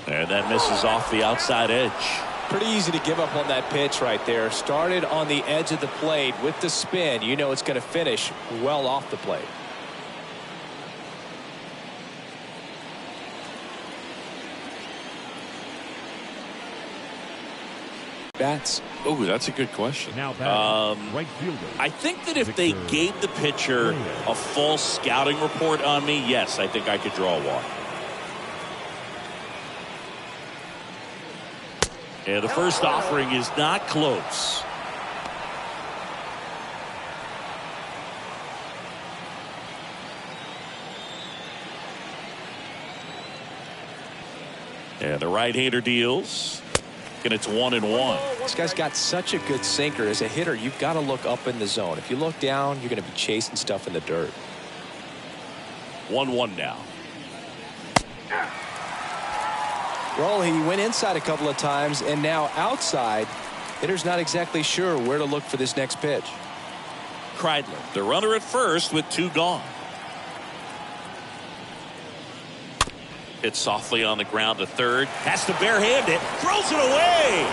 And that misses off the outside edge. Pretty easy to give up on that pitch right there. Started on the edge of the plate with the spin. You know it's going to finish well off the plate. Bats. Oh, that's a good question. Now batting, right fielder. I think that if they gave the pitcher a full scouting report on me, yes, I think I could draw one. And the first offering is not close. And the right-hander deals. And it's 1-1. This guy's got such a good sinker. As a hitter, you've got to look up in the zone. If you look down, you're going to be chasing stuff in the dirt. 1-1 now. Well, he went inside a couple of times, and now outside. Hitter's not exactly sure where to look for this next pitch. Kreidler, the runner at first with 2 gone. Hits softly on the ground to third. Has to barehand it. Throws it away.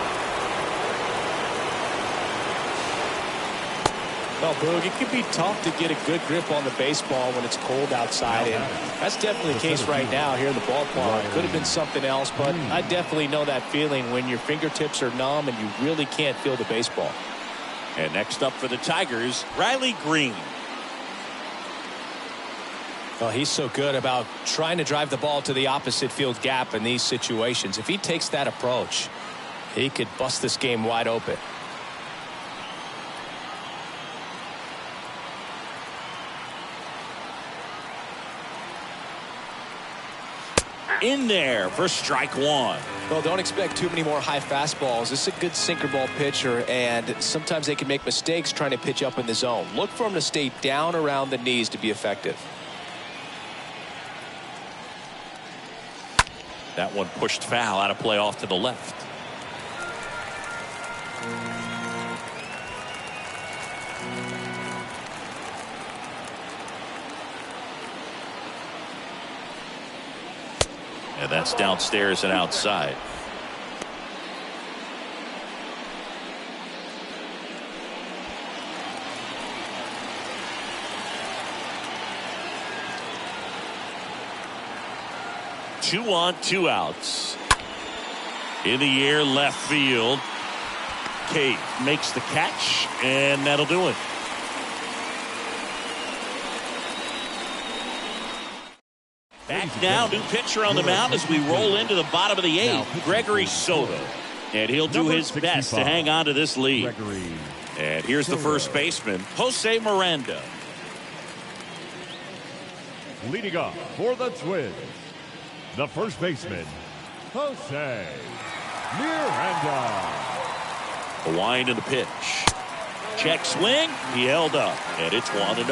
Well, Boog, it can be tough to get a good grip on the baseball when it's cold outside, and that's definitely the case right now here in the ballpark. Could have been something else, but I definitely know that feeling when your fingertips are numb and you really can't feel the baseball. And next up for the Tigers, Riley Green. Well, he's so good about trying to drive the ball to the opposite field gap in these situations. If he takes that approach, he could bust this game wide open. In there for strike 1. Well, don't expect too many more high fastballs. This is a good sinker ball pitcher, and sometimes they can make mistakes trying to pitch up in the zone. Look for him to stay down around the knees to be effective. That one pushed foul, out of play off to the left. And that's downstairs and outside. Two on, 2 outs. In the air, left field. Cave makes the catch, and that'll do it. Back now, new pitcher on the mound as we roll into the bottom of the 8th, Gregory Soto. And he'll do his best to hang on to this lead. And here's the first baseman, Jose Miranda. Leading off for the Twins, the first baseman, Jose Miranda. The wind and the pitch. Check swing. He held up. And it's 1-0.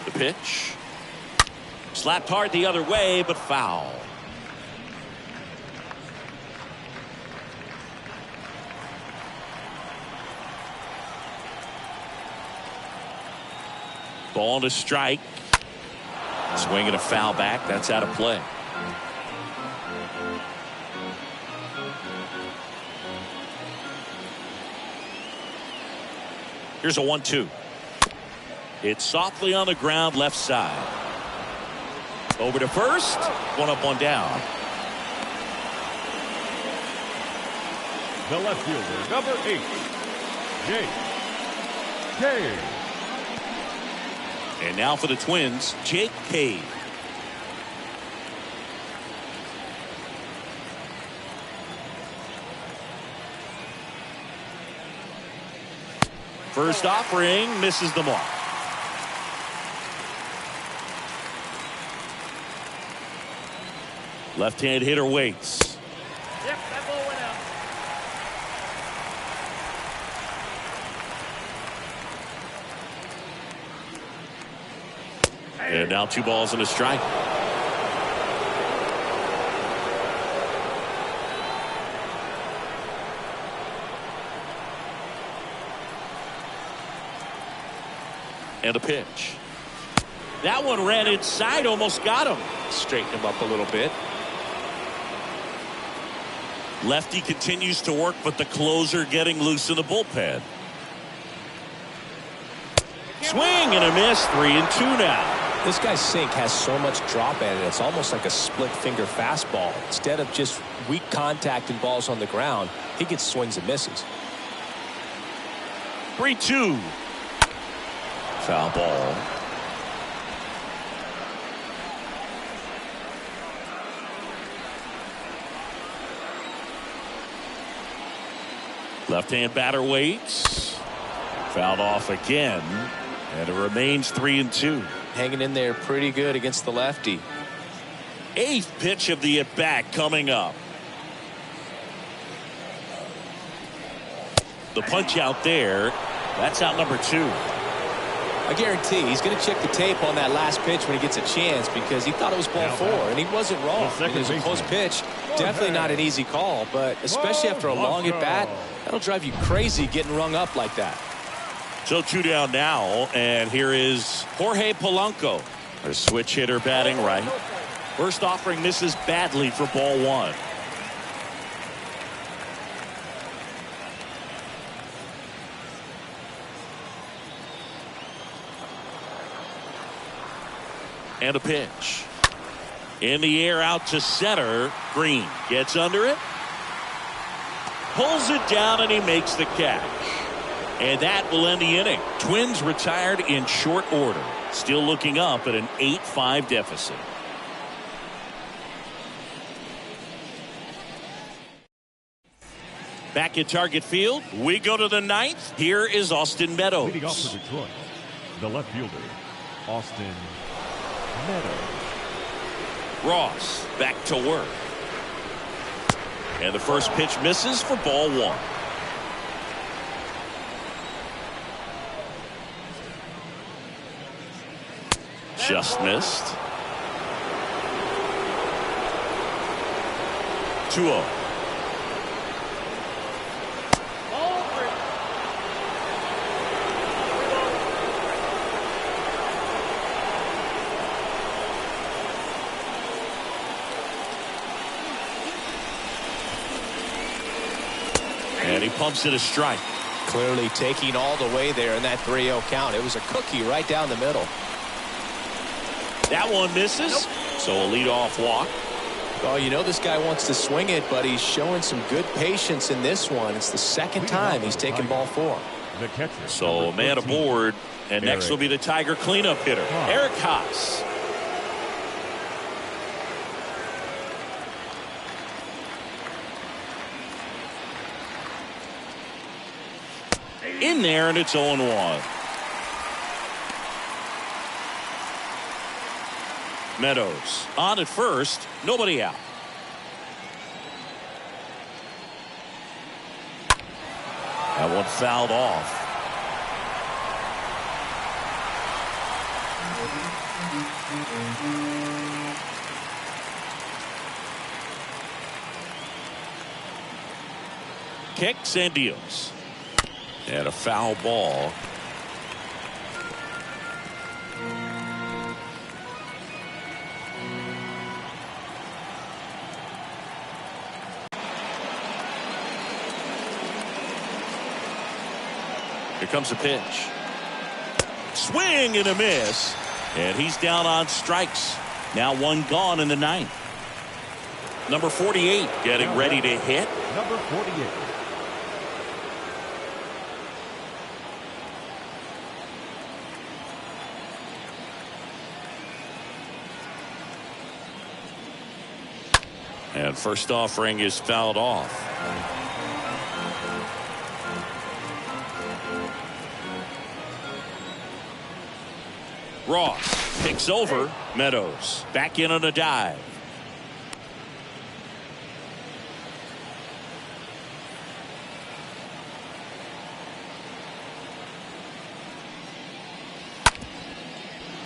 The pitch. Slapped hard the other way, but foul. Ball to strike. Swing and a foul back. That's out of play. Here's a 1-2. It's softly on the ground, left side. Over to first. 1 up, 1 down. The left fielder, number 8, Jake Cave. And now for the Twins, Jake Cave. First offering misses the mark. Left-hand hitter waits. Yep, that ball went out. And now 2 balls and a strike. And a pitch. That one ran inside, almost got him. Straighten him up a little bit. Lefty continues to work, but the closer getting loose in the bullpen. Swing and a miss, 3-2 now. This guy's sink has so much drop at it. It's almost like a split finger fastball. Instead of just weak contact and balls on the ground, he gets swings and misses. 3-2. Foul ball. Left-hand batter waits. Fouled off again. And it remains 3-2. Hanging in there pretty good against the lefty. 8th pitch of the at-bat coming up. The punch out there. That's out number 2. I guarantee he's going to check the tape on that last pitch when he gets a chance, because he thought it was ball 4, and he wasn't wrong. It was a close pitch. Definitely not an easy call, but especially after a long at-bat, that'll drive you crazy getting rung up like that. So 2 down now, and here is Jorge Polanco, a switch hitter batting right. First offering misses badly for ball 1. And a pitch. In the air out to center. Green gets under it. Pulls it down and he makes the catch. And that will end the inning. Twins retired in short order. Still looking up at an 8-5 deficit. Back at Target Field, we go to the 9th. Here is Austin Meadows. Leading off for Detroit, the left fielder, Austin Meadows. Ross back to work. And the first pitch misses for ball 1. Just missed. 2-0. And he pumps it a strike. Clearly taking all the way there in that 3-0 count. It was a cookie right down the middle. That one misses. So a leadoff walk. Oh, you know this guy wants to swing it, but he's showing some good patience in this one. It's the second time he's taken ball 4. The catcher. So a man aboard. And next will be the Tiger cleanup hitter, Eric Haas. In there, and it's 0-1. Meadows on at first, nobody out. That one fouled off. Kicks and deals. And a foul ball. Here comes a pitch. Swing and a miss. And he's down on strikes. Now 1 gone in the 9th. Number 48 getting ready to hit. Number 48, And first offering is fouled off. Ross picks over Meadows. Back in on a dive.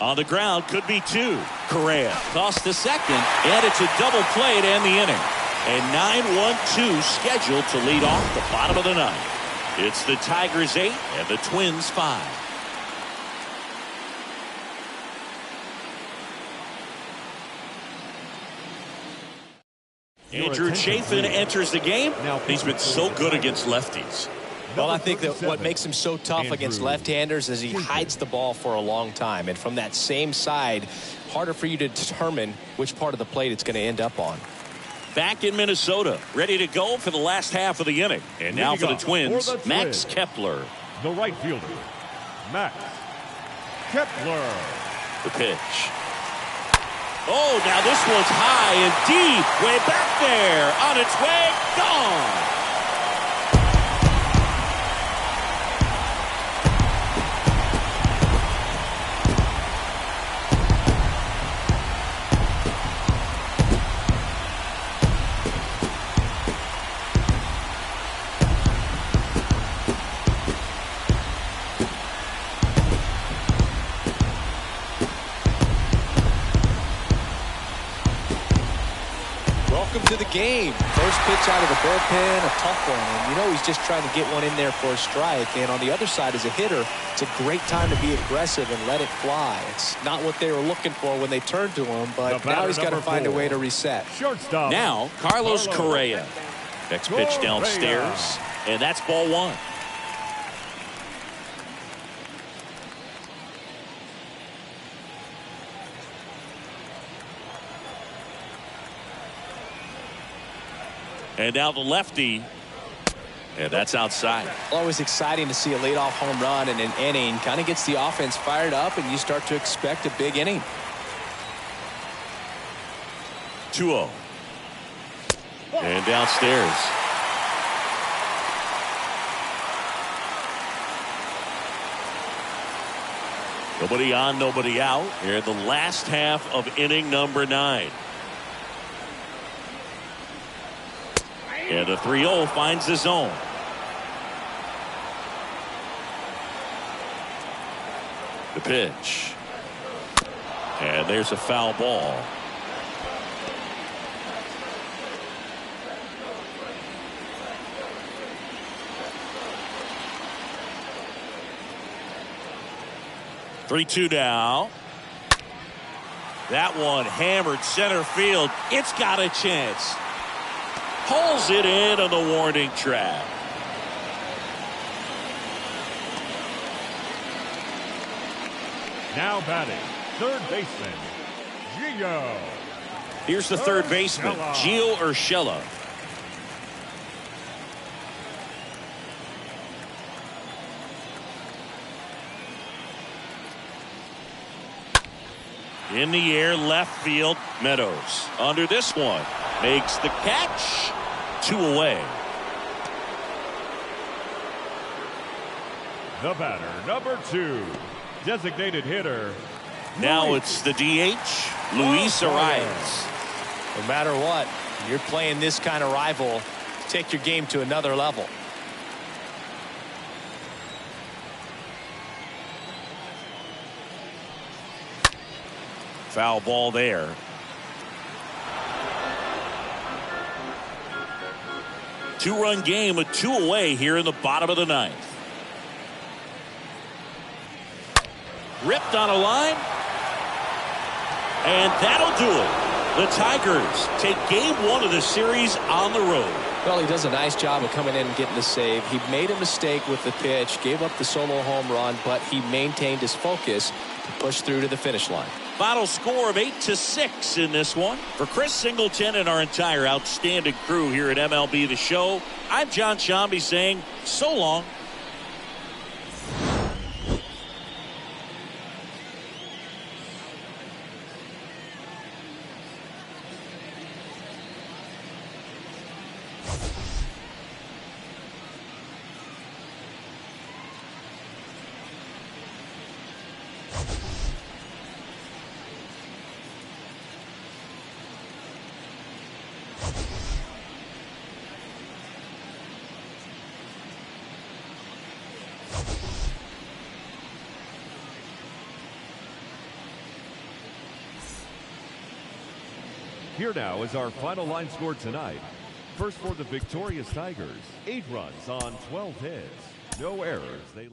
On the ground, could be two. Correa tossed to second, and it's a double play to end the inning. A 9-1-2 scheduled to lead off the bottom of the ninth. It's the Tigers 8 and the Twins 5. Andrew Chafin enters the game. He's been so good against lefties. Well, I think that what makes him so tough against left-handers is he hides the ball for a long time. And from that same side, harder for you to determine which part of the plate it's going to end up on. Back in Minnesota, ready to go for the last half of the inning. And now for the Twins, Max Kepler. The right fielder, Max Kepler. The pitch. Oh, now this one's high and deep. Way back there. On its way. Gone. To the game. First pitch out of the bullpen, a tough one. And you know he's just trying to get one in there for a strike. And on the other side, as a hitter, it's a great time to be aggressive and let it fly. It's not what they were looking for when they turned to him, but now he's got to find a way to reset. Shortstop. Now, Carlos Correa. Next pitch downstairs, and that's ball one. And now the lefty. And that's outside. Always exciting to see a leadoff home run in an inning. Kind of gets the offense fired up, and you start to expect a big inning. 2-0. And downstairs. Nobody on, nobody out. Here in the last half of inning number 9. And the 3-0 finds the zone. The pitch. And there's a foul ball. Three-two now. That one hammered center field. It's got a chance. Pulls it in on the warning track. Now batting, third baseman, Gio. Here's the third baseman, Gio Urshela. In the air, left field, Meadows. Under this one, makes the catch. 2 away. The batter, number 2, designated hitter. Now it's the DH, Luis Arias. No matter what, you're playing this kind of rival, take your game to another level. Foul ball there. Two-run game with 2 away here in the bottom of the 9th. Ripped on a line. And that'll do it. The Tigers take game 1 of the series on the road. Well, he does a nice job of coming in and getting the save. He made a mistake with the pitch, gave up the solo home run, but he maintained his focus to push through to the finish line. Final score of 8-6 in this one. For Chris Singleton and our entire outstanding crew here at MLB The Show, I'm John Shambi saying so long. Here now is our final line score tonight. First for the victorious Tigers, 8 runs on 12 hits. No errors. They